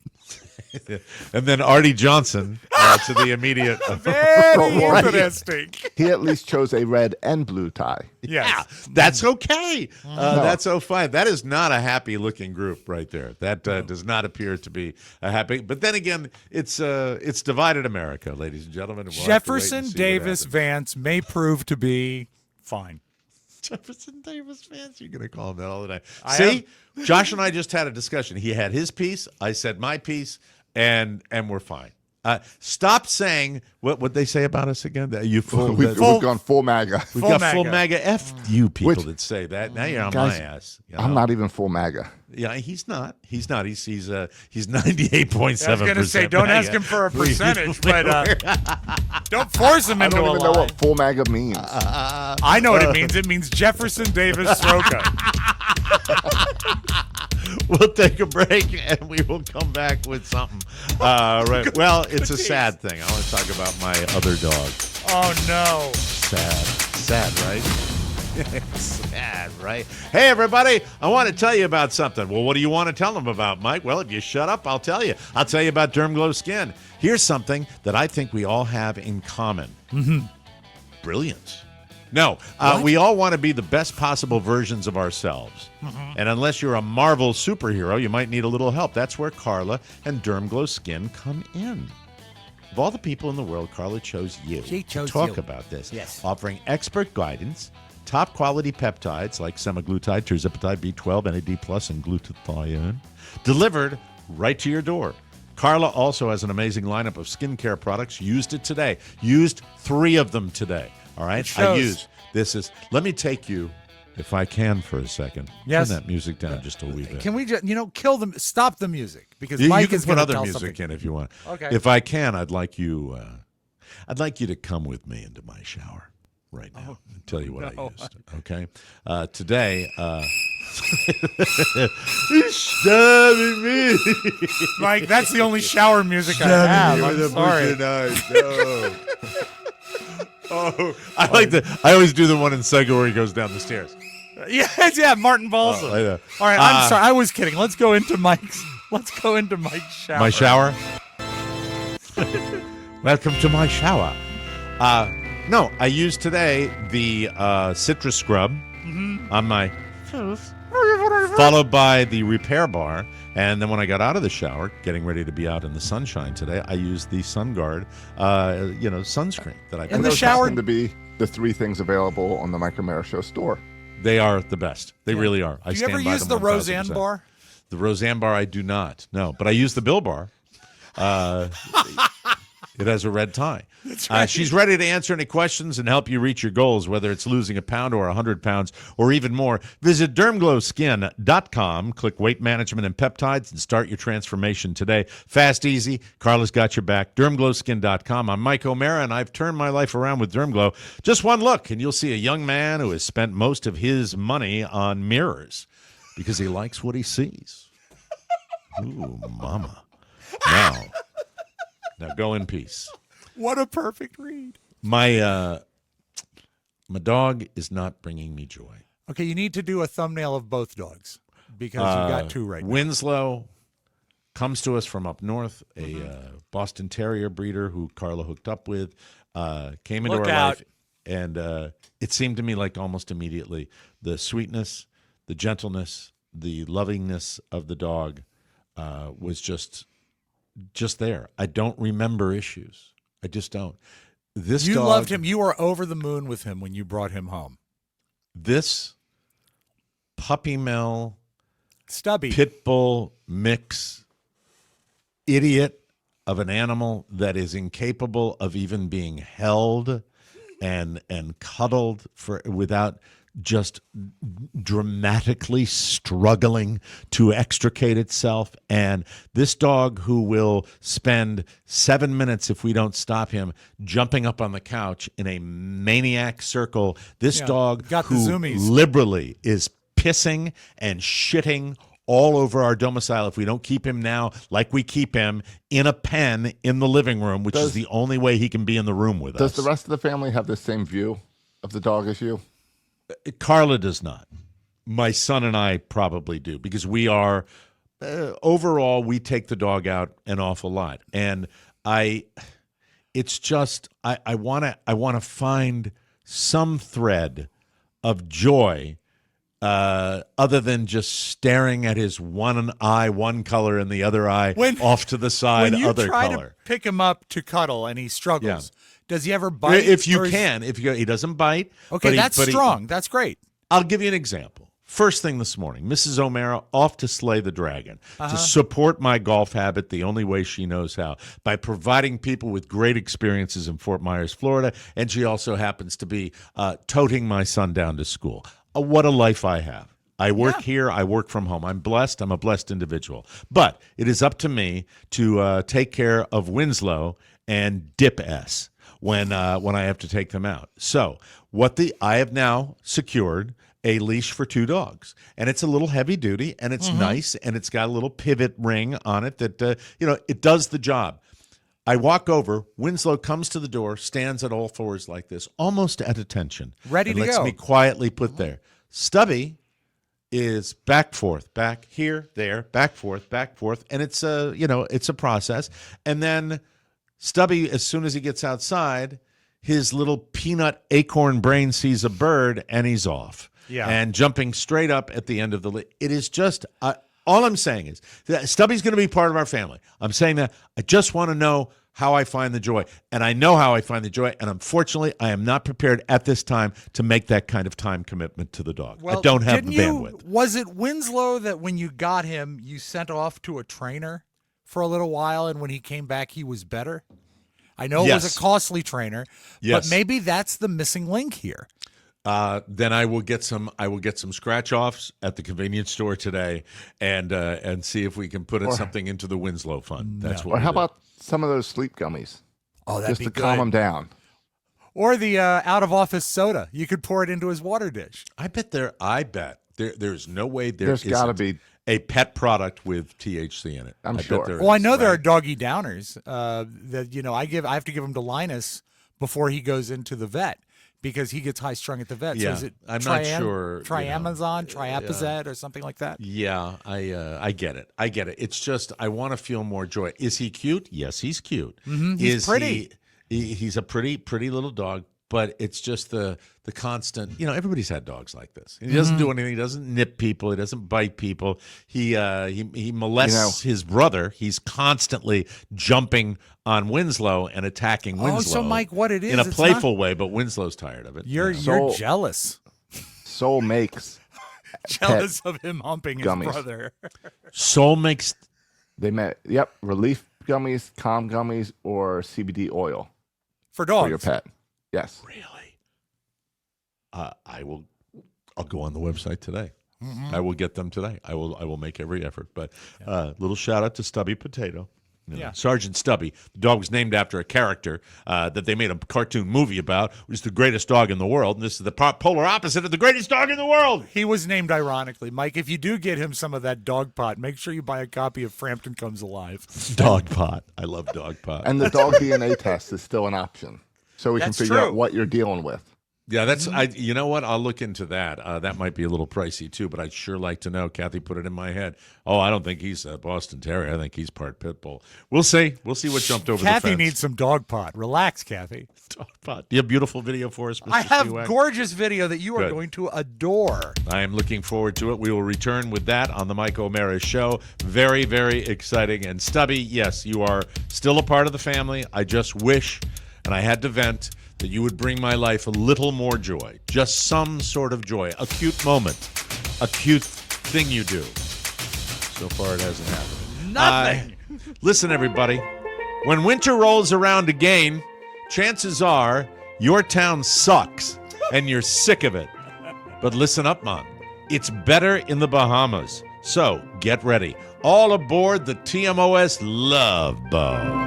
S4: And then Artie Johnson to the immediate.
S6: Very
S7: Right.
S6: interesting.
S7: He at least chose a red and blue tie.
S6: Yes.
S4: That's okay. That's so fine. That is not a happy looking group right there. That does not appear to be a happy. But then again, it's divided America, ladies and gentlemen. And we'll have to wait and
S6: Jefferson
S4: see what
S6: Davis
S4: happens.
S6: Vance may prove to be fine.
S4: Jefferson Davis Vance. You're going to call him that all the time.
S6: I
S4: See, Josh and I just had a discussion. He had his piece. I said my piece, and we're fine. Stop saying what they say about us again. That you full.
S7: We've gone full MAGA.
S4: We've
S6: full
S4: got full
S6: MAGA.
S4: MAGA. F you people
S7: Which-
S4: that say that. Now you're on
S7: Guys,
S4: my ass. You
S7: I'm
S4: know?
S7: not even full MAGA.
S4: Yeah, he's not. He's 98.7%.
S6: I was going to say, don't ask him for a percentage, but don't force him
S7: I
S6: into
S7: don't
S6: a
S7: even know
S6: lie.
S7: what full MAGA means.
S6: I know what it means. It means Jefferson Davis Sroka.
S4: We'll take a break and we will come back with something. Right. Well, it's a sad thing. I want to talk about my other dog.
S6: Oh, no.
S4: Sad, right? Sad, right? Hey, everybody, I want to tell you about something. Well, what do you want to tell them about, Mike? Well, if you shut up, I'll tell you. I'll tell you about DermGlow Skin. Here's something that I think we all have in common. Brilliance. No, we all want to be the best possible versions of ourselves. And unless you're a Marvel superhero, you might need a little help. That's where Carla and DermGlow Skin come in. Of all the people in the world, Carla chose you
S5: She chose
S4: to talk
S5: you.
S4: about this.
S5: Yes.
S4: Offering expert guidance, top quality peptides like semaglutide, tirzepatide, B12, NAD+, and glutathione, delivered right to your door. Carla also has an amazing lineup of skincare products. Used it today. Used 3 of them today. All right?
S6: It shows.
S4: Let me take you, if I can, for a second.
S6: Yes.
S4: Turn that music down just a wee bit.
S6: Can we just, kill them, stop the music? Because
S4: You
S6: Mike
S4: can
S6: is
S4: put
S6: going to
S4: other
S6: tell
S4: music
S6: something.
S4: in if you want.
S6: Okay.
S4: If I can, I'd like you to come with me into my shower right now and tell you what I used. Okay. Today, he's stabbing me.
S6: Mike, that's the only shower music I have. I'm sorry.
S4: I always do the one in Sega where he goes down the stairs.
S6: Yes, yeah, Martin Balsam.
S4: I know.
S6: All right, I'm sorry. I was kidding. Let's go into Mike's shower.
S4: My shower. Welcome to my shower. No, I used today the citrus scrub on my followed by the repair bar, and then when I got out of the shower, getting ready to be out in the sunshine today, I used the SunGuard, sunscreen that I
S6: In
S4: put
S6: the
S7: Those
S6: shower-
S7: happen to be the 3 things available on the Mike Romero Show store.
S4: They are the best. They really are. I
S6: Do you
S4: stand
S6: ever
S4: by
S6: use
S4: them
S6: the
S4: 1000%.
S6: Roseanne bar?
S4: The Roseanne bar I do not. No, but I use the Bill bar. It has a red tie. She's ready to answer any questions and help you reach your goals, whether it's losing a pound or 100 pounds or even more. Visit DermGlowSkin.com, click Weight Management and Peptides, and start your transformation today. Fast, easy. Carla's got your back. DermGlowSkin.com. I'm Mike O'Mara, and I've turned my life around with DermGlow. Just one look, and you'll see a young man who has spent most of his money on mirrors because he likes what he sees. Ooh, mama. Now go in peace.
S6: What a perfect read.
S4: My dog is not bringing me joy.
S6: Okay, you need to do a thumbnail of both dogs because you've got 2 right now.
S4: Winslow comes to us from up north, a Boston Terrier breeder who Carla hooked up with, came into
S6: Look
S4: our
S6: out.
S4: life, and it seemed to me like almost immediately the sweetness, the gentleness, the lovingness of the dog was just there. I don't remember issues. I just don't. This
S6: You
S4: dog,
S6: loved him. You were over the moon with him when you brought him home.
S4: This puppy mill
S6: Stubby.
S4: pit bull mix idiot of an animal that is incapable of even being held and cuddled without just dramatically struggling to extricate itself. And this dog, who will spend 7 minutes, if we don't stop him, jumping up on the couch in a maniac circle. This dog
S6: got the
S4: who
S6: zoomies.
S4: liberally is pissing and shitting all over our domicile if we don't keep him now like we keep him in a pen in the living room, which is the only way he can be in the room with us.
S7: Does the rest of the family have the same view of the dog as you?
S4: Carla does not. My son and I probably do, because we are overall, we take the dog out an awful lot. And it's just I want to find some thread of joy other than just staring at his one eye, one color, and the other eye off to the side,
S6: when you
S4: other
S6: try
S4: color.
S6: to pick him up to cuddle and he struggles, does he ever bite?
S4: If you can, he doesn't bite.
S6: Okay, that's strong. That's great.
S4: I'll give you an example. First thing this morning, Mrs. O'Mara off to slay the dragon, to support my golf habit the only way she knows how, by providing people with great experiences in Fort Myers, Florida, and she also happens to be toting my son down to school. What a life I have. I work here. I work from home. I'm blessed. I'm a blessed individual. But it is up to me to take care of Winslow and Dip S when I have to take them out. So I have now secured a leash for 2 dogs, and it's a little heavy duty, and it's nice, and it's got a little pivot ring on it that it does the job. I walk over. Winslow comes to the door, stands at all fours like this, almost at attention,
S6: ready to
S4: lets
S6: go.
S4: Me quietly put there. Stubby is back, forth, back, here, there, back, forth, and it's a process. And then Stubby, as soon as he gets outside, his little peanut acorn brain sees a bird, and he's off.
S6: Yeah.
S4: And jumping straight up at the end of the it is just all I'm saying is that Stubby's going to be part of our family. I'm saying that I just want to know how I find the joy, and I know how I find the joy, and unfortunately I am not prepared at this time to make that kind of time commitment to the dog.
S6: Well,
S4: I don't have the bandwidth.
S6: Was it Winslow that when you got him, you sent off to a trainer for a little while, and when he came back, he was better? I know it was a costly trainer, but maybe that's the missing link here.
S4: Then I will get some scratch offs at the convenience store today, and see if we can put something into the Winslow fund. That's what.
S7: Or how about some of those sleep gummies?
S6: Oh, that'd
S7: just
S6: be
S7: to
S6: good.
S7: calm him down.
S6: Or the out of office soda. You could pour it into his water dish.
S4: I bet there's no way
S7: There's got to be
S4: a pet product with THC in it.
S7: I'm
S4: I
S7: sure.
S4: Bet there
S6: Well, I
S4: is,
S6: know there are
S4: right?
S6: doggy downers that I have to give them to Linus before he goes into the vet, because he gets high strung at the vet.
S4: Yeah,
S6: So is it
S4: I'm not sure,
S6: Triamazon, Triapazet, or something like that?
S4: Yeah, I get it. It's just I want to feel more joy. Is he cute? Yes, he's cute.
S6: He's pretty.
S4: He's a pretty little dog. But it's just the constant. Everybody's had dogs like this. He doesn't do anything. He doesn't nip people. He doesn't bite people. He molests his brother. He's constantly jumping on Winslow and attacking Winslow.
S6: Oh, so Mike, what it is
S4: in a
S6: it's
S4: playful way, but Winslow's tired of it.
S6: You're jealous.
S7: Soul makes
S6: Jealous of him humping his
S7: gummies.
S6: brother.
S4: Soul makes.
S7: They met. Yep, relief gummies, calm gummies, or CBD oil
S6: For dogs.
S7: for your pet. Yes.
S4: Really? I'll go on the website today. I will get them today. I will make every effort. But little shout out to Stubby Potato. Sergeant Stubby. The dog was named after a character that they made a cartoon movie about, which is the greatest dog in the world. And this is the polar opposite of the greatest dog in the world.
S6: He was named ironically. Mike, if you do get him some of that dog pot, make sure you buy a copy of Frampton Comes Alive.
S4: Dog pot. I love dog pot.
S7: And the dog DNA test is still an option, so we
S6: That's
S7: can figure
S6: true.
S7: out what you're dealing with.
S4: Yeah, that's you know what? I'll look into that. That might be a little pricey too, but I'd sure like to know. Kathy put it in my head. Oh, I don't think he's a Boston Terrier. I think he's part pit bull. We'll see. We'll see what jumped over the fence.
S6: Kathy needs some dog pot. Relax, Kathy.
S4: Dog pot. Do you have a beautiful video for us, Mr.
S6: I have
S4: Spiewak?
S6: gorgeous video that you are
S4: Good.
S6: going to adore.
S4: I am looking forward to it. We will return with that on the Mike O'Mara Show. Very, very exciting. And Stubby, yes, you are still a part of the family. I just wish, and I had to vent, that you would bring my life a little more joy. Just some sort of joy. A cute moment. A cute thing you do. So far, it hasn't happened.
S6: Nothing.
S4: Listen, everybody. When winter rolls around again, chances are your town sucks and you're sick of it. But listen up, Mom. It's better in the Bahamas. So get ready. All aboard the TMOS Love Boat.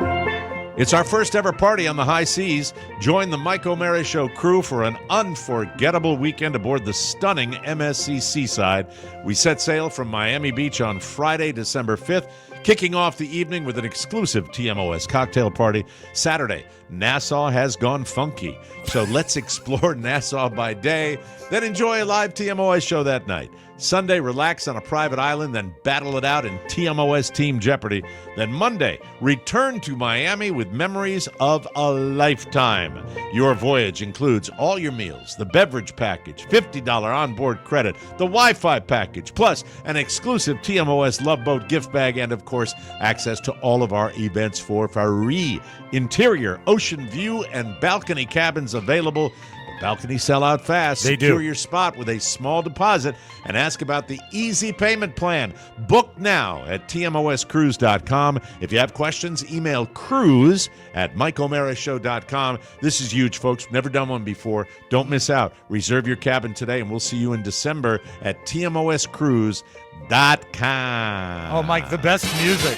S4: It's our first ever party on the high seas. Join the Mike O'Mara Show crew for an unforgettable weekend aboard the stunning MSC Seaside. We set sail from Miami Beach on Friday, December 5th, kicking off the evening with an exclusive TMOS cocktail party. Saturday, Nassau has gone funky. So let's explore Nassau by day, then enjoy a live TMOS show that night. Sunday, relax on a private island, then battle it out in TMOS Team Jeopardy. Then Monday, return to Miami with memories of a lifetime. Your voyage includes all your meals, the beverage package, $50 onboard credit, the Wi-Fi package, plus an exclusive TMOS Love Boat gift bag, and of course, access to all of our events for free. Interior, ocean view, and balcony cabins available. Balconies sell out fast.
S6: They
S4: Secure
S6: do.
S4: your spot with a small deposit and ask about the easy payment plan. Book now at tmoscruise.com. If you have questions, email cruise@mikeomarashow.com. This is huge, folks. Never done one before. Don't miss out. Reserve your cabin today, and we'll see you in December at tmoscruise.com.
S6: Oh, Mike, the best music.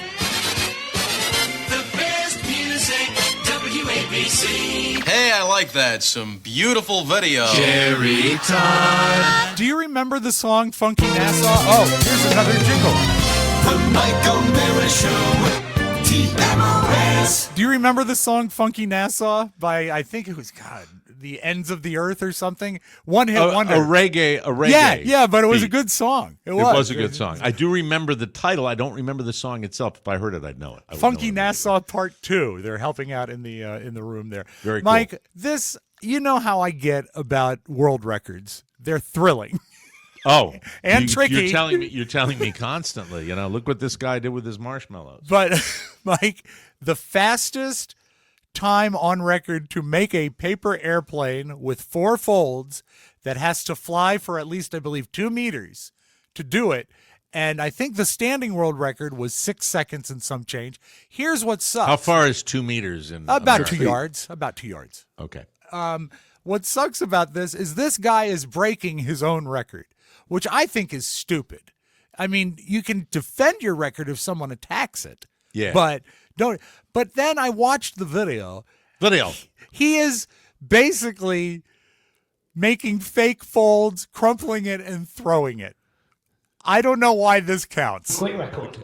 S11: The best music, WABC.
S12: Hey, I like that. Some beautiful video.
S11: Jerry Todd.
S6: Do you remember the song Funky Nassau? Oh, here's another jingle.
S11: The Mike O'Mara Show. TMOS.
S6: Do you remember the song Funky Nassau by, I think it was, God, The Ends of the Earth or something? One hit wonder.
S4: A reggae.
S6: Yeah, but it was a
S4: beat.
S6: good song. It
S4: It was a good song. I do remember the title. I don't remember the song itself. If I heard it, I'd know it.
S6: Funky Nassau Part 2. They're helping out in the room there.
S4: Very cool.
S6: Mike, this, you know how I get about world records. They're thrilling.
S4: Oh,
S6: and tricky.
S4: You're telling me constantly. You know, look what this guy did with his marshmallows.
S6: But Mike, the fastest time on record to make a paper airplane with 4 folds that has to fly for at least, I believe, 2 meters to do it. And I think the standing world record was 6 seconds and some change. Here's what sucks.
S4: How far is 2 meters in
S6: About
S4: America?
S6: 2 yards. About 2 yards.
S4: Okay.
S6: What sucks about this guy is breaking his own record, which I think is stupid. I mean, you can defend your record if someone attacks it.
S4: Yeah.
S6: But don't. But then I watched the video.
S4: Video.
S6: He is basically making fake folds, crumpling it, and throwing it. I don't know why this counts.
S13: Great record.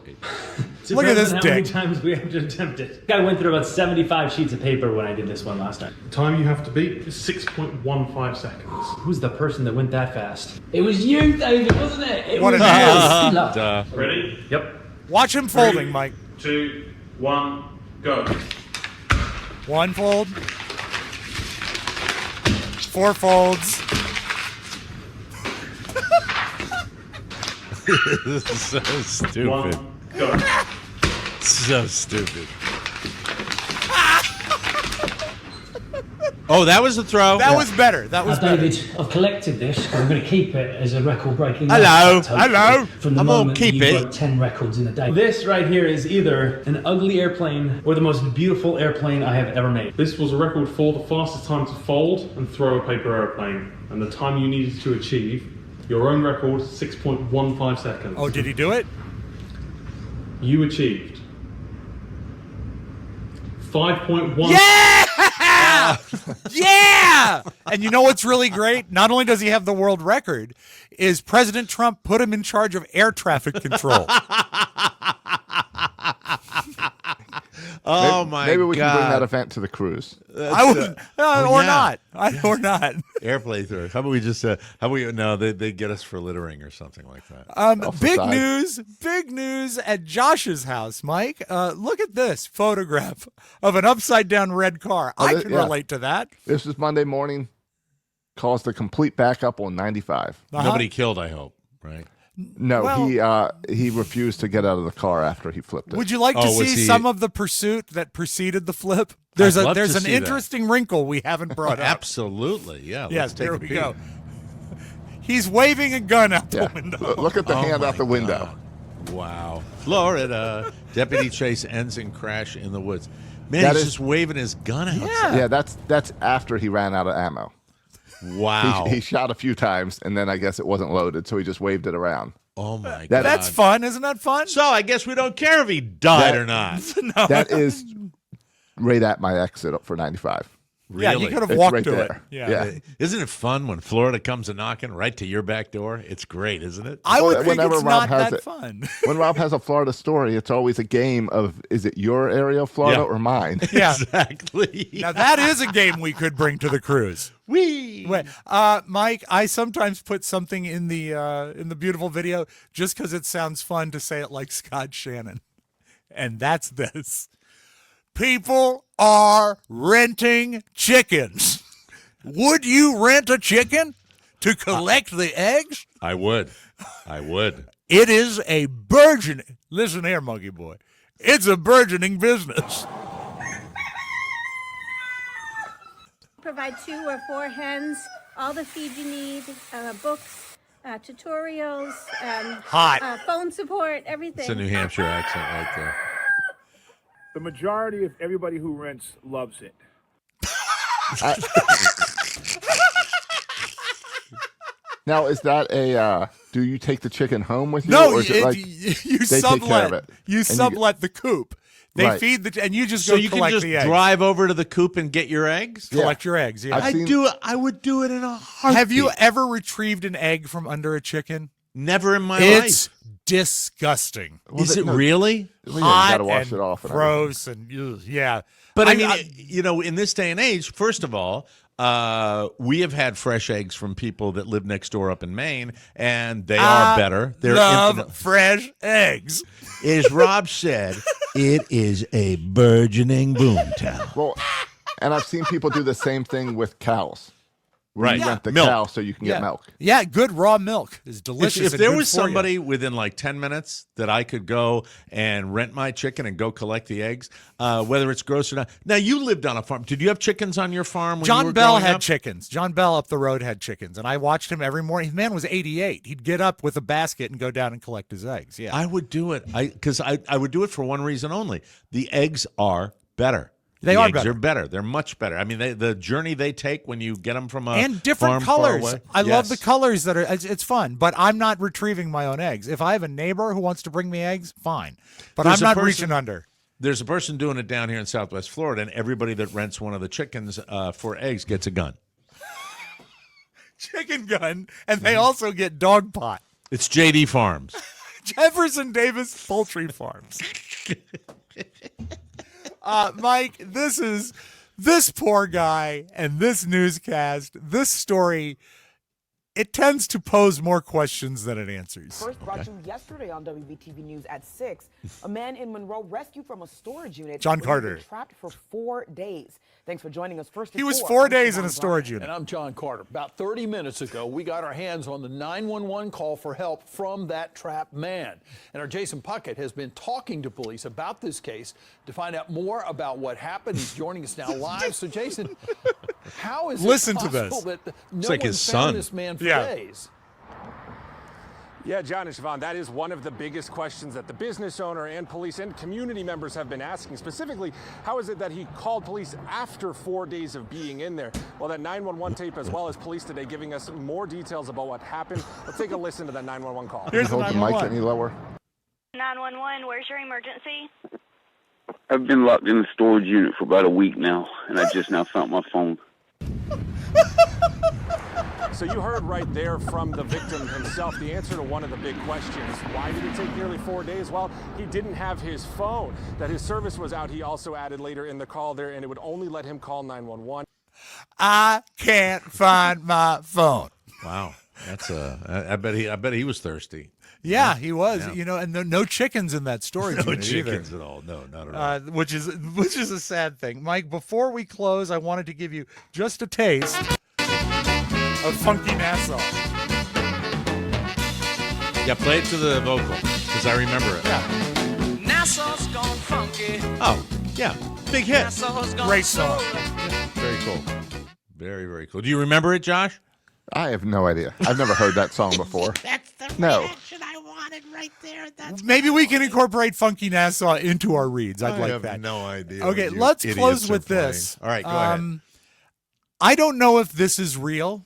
S6: Look at this
S13: how
S6: dick.
S13: many times we have to attempt it. I went through about 75 sheets of paper when I did this one last time.
S14: The time you have to beat is 6.15 seconds.
S13: Who's the person that went that fast? It was you, David, wasn't it? It
S6: What
S13: was
S6: an ass.
S13: Duh.
S14: Ready?
S13: Yep.
S6: Watch him folding, Mike.
S14: 2, 1, go.
S6: 1 fold. 4 folds.
S4: This is so stupid.
S14: 1, go.
S4: So stupid. Oh, that was a throw.
S6: That was better. That was better.
S13: David, I've collected this. I'm going to keep it as a record-breaking.
S4: Hello,
S13: record,
S4: hello.
S13: From the
S4: I'm gonna
S13: moment
S4: keep
S13: you
S4: it.
S13: broke 10 records in a day. This right here is either an ugly airplane or the most beautiful airplane I have ever made.
S14: This was a record for the fastest time to fold and throw a paper airplane, and the time you needed to achieve your own record, 6.15 seconds.
S6: Oh, did he do it?
S14: You achieved 5.1.
S6: Yeah! Yeah! And you know what's really great? Not only does he have the world record, is President Trump put him in charge of air traffic control.
S4: Oh my God!
S7: Maybe we can bring that event to the cruise.
S6: I would, or not. Or not.
S4: Airplane through. How about we just? They get us for littering or something like that.
S6: Big news at Josh's house, Mike. Look at this photograph of an upside down red car. I can relate to that.
S7: This is Monday morning. Caused a complete backup on 95.
S4: Nobody killed, I hope. Right?
S7: No, he refused to get out of the car after he flipped it.
S6: Would you like to see some of the pursuit that preceded the flip? There's an interesting wrinkle we haven't brought up.
S4: Absolutely, yeah.
S6: Yes, there we go. He's waving a gun out the window.
S7: Look at the hand out the window.
S4: Wow. Florida. Deputy chase ends in crash in the woods. Man, he's just waving his gun out.
S7: Yeah, that's after he ran out of ammo.
S4: Wow.
S7: He shot a few times, and then I guess it wasn't loaded, so he just waved it around.
S4: Oh, my God.
S6: That's fun. Isn't that fun?
S4: So I guess we don't care if he died or not.
S6: No.
S7: That is right at my exit for 95.
S6: Yeah, you
S4: Really?
S6: could have
S7: It's
S6: walked
S7: right
S6: to
S7: there.
S6: it.
S7: Yeah.
S4: Isn't it fun when Florida comes a knocking right to your back door? It's great, isn't it?
S6: I would think
S7: Whenever
S6: it's
S7: Rob
S6: not
S7: has
S6: that
S7: it-
S6: fun.
S7: When Rob has a Florida story, it's always a game of, is it your area of Florida
S4: Yeah.
S7: or mine?
S6: Yeah.
S4: Exactly.
S6: Now that is a game we could bring to the cruise.
S4: Wee.
S6: Wait, Mike, I sometimes put something in the beautiful video just because it sounds fun to say it like Scott Shannon, and that's this: people are renting chickens. Would you rent a chicken to collect the eggs?
S4: I would.
S6: It is a burgeoning. Listen here, monkey boy. It's a burgeoning business.
S15: Provide 2 or 4 hens, all the feed you need, books, tutorials,
S6: Hot.
S15: phone support, everything.
S4: It's a New Hampshire accent right there.
S16: The majority of everybody who rents loves it.
S7: Now, is that a, do you take the chicken home with you?
S6: No,
S7: or is it like
S6: you
S7: they take care of
S6: sublet.
S7: it?
S6: You
S7: And
S6: sublet the coop. They
S7: Right.
S6: feed and you just
S4: So
S6: go
S4: you can
S6: collect
S4: just
S6: the eggs.
S4: drive over to the coop and get your eggs?
S6: Collect your eggs. Yeah.
S4: I would do it in a heartbeat.
S6: Have you ever retrieved an egg from under a chicken?
S4: Never in my
S6: It's
S4: life.
S6: disgusting.
S4: Is it really?
S7: Well, yeah, you
S6: Hot
S7: gotta wash
S6: and
S7: it off and
S6: gross and ugh, yeah.
S4: But I mean, in this day and age, first of all, we have had fresh eggs from people that live next door up in Maine, and they are better. They're
S6: love fresh eggs.
S4: As Rob said, it is a burgeoning boomtown.
S7: Well, and I've seen people do the same thing with cows.
S4: Right.
S7: You rent the
S4: Milk.
S7: cow so you can get milk.
S6: Yeah, good raw milk is delicious.
S4: If
S6: and
S4: there
S6: good
S4: was
S6: for you.
S4: somebody within like 10 minutes that I could go and rent my chicken and go collect the eggs, whether it's gross or not. Now, you lived on a farm. Did you have chickens on your farm when you
S6: John
S4: were
S6: Bell
S4: growing
S6: had
S4: up?
S6: chickens. John Bell up the road had chickens, and I watched him every morning. His man was 88. He'd get up with a basket and go down and collect his eggs. Yeah,
S4: I would do it because I would do it for one reason only. The eggs are better.
S6: They
S4: the
S6: are
S4: eggs
S6: better.
S4: are better. They're much better. I mean, the journey they take when you get them from a
S6: and different
S4: farm far
S6: colors.
S4: away.
S6: I love
S4: Yes.
S6: the colors that are. It's fun, but I'm not retrieving my own eggs. If I have a neighbor who wants to bring me eggs, fine. But
S4: There's
S6: I'm
S4: a
S6: not
S4: person-
S6: reaching under.
S4: There's a person doing it down here in Southwest Florida, and everybody that rents one of the chickens for eggs gets a gun.
S6: Chicken gun, and they also get dog pot.
S4: It's JD Farms.
S6: Jefferson Davis Poultry Farms. Mike, this poor guy and this newscast, this story, it tends to pose more questions than it answers.
S17: First brought you yesterday on WBTV News at 6. A man in Monroe rescued from a storage unit.
S6: John
S17: where he'd
S6: Carter.
S17: been trapped for 4 days. Thanks for joining us. First,
S6: He was
S17: at
S6: 4
S17: I'm
S6: days in
S17: Siobhan
S6: a storage
S17: Bryant.
S6: unit.
S18: And I'm John Carter. About 30 minutes ago, we got our hands on the 911 call for help from that trapped man. And our Jason Puckett has been talking to police about this case to find out more about what happened. He's joining us now live. So, Jason, how is
S6: Listen
S18: it
S6: to
S18: possible
S6: this.
S18: that
S4: It's
S18: no
S4: like
S18: one
S4: his
S18: found
S4: son.
S18: this man for
S6: Yeah.
S18: days?
S19: Yeah, John and Siobhan, that is one of the biggest questions that the business owner and police and community members have been asking. Specifically, how is it that he called police after 4 days of being in there? Well, that 911 tape, as well as police today, giving us more details about what happened. Let's take a listen to that 911 call.
S7: Can you hold the mic any lower?
S20: 911, where's your emergency?
S21: I've been locked in the storage unit for about a week now, and I just now found my phone.
S19: So you heard right there from the victim himself the answer to one of the big questions. Why did it take nearly 4 days? Well, he didn't have his phone. That his service was out, he also added later in the call there, and it would only let him call 911.
S6: I can't find my phone.
S4: Wow, that's I bet he was thirsty.
S6: Yeah, he was.
S4: Yeah.
S6: You know, and no chickens in that storage
S4: No
S6: unit
S4: chickens
S6: either.
S4: at all. No, not at all.
S6: Which is a sad thing. Mike, before we close, I wanted to give you just a taste of Funky Nassau.
S4: Yeah, play it to the vocal because I remember it.
S6: Yeah.
S11: Nassau's gone funky.
S4: Oh, yeah, big hit.
S11: Nassau's gone
S6: Great song.
S4: Very cool. Very, very cool. Do you remember it, Josh?
S7: I have no idea. I've never heard that song before.
S11: That's the
S7: No.
S11: reaction I wanted right there. That's
S6: Maybe we can incorporate Funky Nassau into our reads. I'd
S4: I
S6: like
S4: have
S6: that.
S4: no idea.
S6: Okay,
S4: what you
S6: let's
S4: idiots
S6: close
S4: are
S6: with
S4: playing.
S6: this.
S4: All right, go ahead.
S6: I don't know if this is real.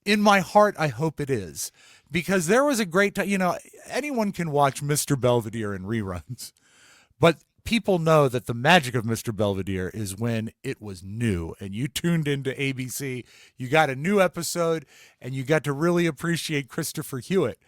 S6: In my heart, I hope it is. Because there was a great time. You know, anyone can watch Mr. Belvedere in reruns. But people know that the magic of Mr. Belvedere is when it was new and you tuned into ABC, you got a new episode, and you got to really appreciate Christopher Hewitt.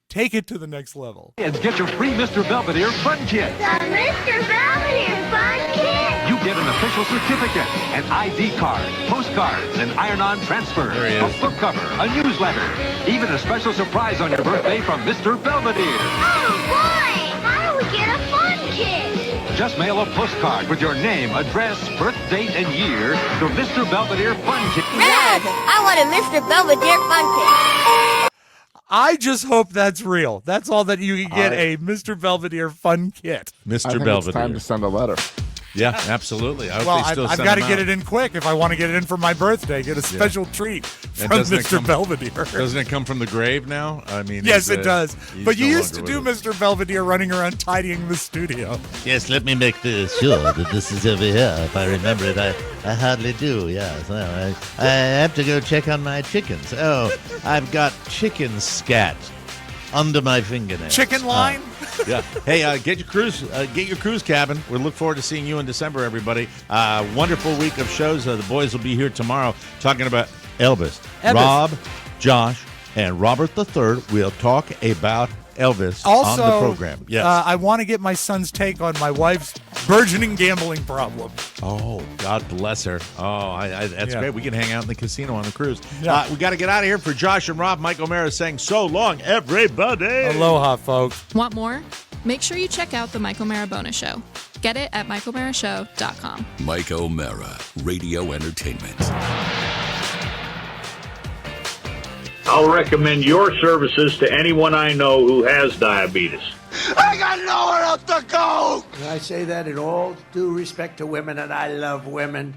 S6: Take it to the next level.
S1: And get your free Mr. Belvedere Fun Kit.
S10: The Mr. Belvedere Fun Kit.
S1: You get an official certificate, an ID card, postcards, an iron-on transfer, a book cover, a newsletter, even a special surprise on your birthday from Mr. Belvedere.
S10: Oh, boy! How do we get a fun kit?
S1: Just mail a postcard with your name, address, birth date, and year to Mr. Belvedere Fun Kit.
S10: Red! I want a Mr. Belvedere Fun Kit.
S6: I just hope that's real. That's all that you can get, a Mr. Belvedere Fun Kit.
S4: Mr.
S7: I think
S4: Belvedere.
S7: it's time to send a letter.
S4: Yeah, absolutely. I hope
S6: Well,
S4: they still
S6: I've
S4: send
S6: got to
S4: them
S6: get
S4: out.
S6: it in quick if I want to get it in for my birthday. Get a special treat
S4: And
S6: from
S4: doesn't it
S6: Mr.
S4: come-
S6: Belvedere.
S4: Doesn't it come from the grave now? I mean,
S6: Yes,
S4: he's,
S6: it does.
S4: he's
S6: But you
S4: no
S6: used to
S4: longer
S6: do
S4: with us.
S6: Mr. Belvedere running around tidying the studio.
S22: Yes, let me make sure that this is over here. If I remember it, I hardly do, yes. Well, I have to go check on my chickens. Oh, I've got chicken scat under my fingernails.
S6: Chicken line?
S4: Yeah. Hey, get your cruise cabin. We look forward to seeing you in December, everybody. Wonderful week of shows. The boys will be here tomorrow talking about Elvis. Rob, Josh, and Robert III will talk about Elvis
S6: Also,
S4: on the program. Yes.
S6: I want to get my son's take on my wife's burgeoning gambling problem.
S4: Oh, God bless her. Oh, that's
S6: Yeah.
S4: great. We can hang out in the casino on the cruise.
S6: Yeah.
S4: We got to get out of here. For Josh and Rob, Mike O'Mara saying so long, everybody.
S6: Aloha, folks.
S23: Want more? Make sure you check out the Mike O'Mara Bonus Show. Get it at MikeO'MaraShow.com.
S24: Mike O'Mara, Radio Entertainment.
S25: I'll recommend your services to anyone I know who has diabetes.
S11: I got nowhere else to go! I say that in all due respect to women, and I love women.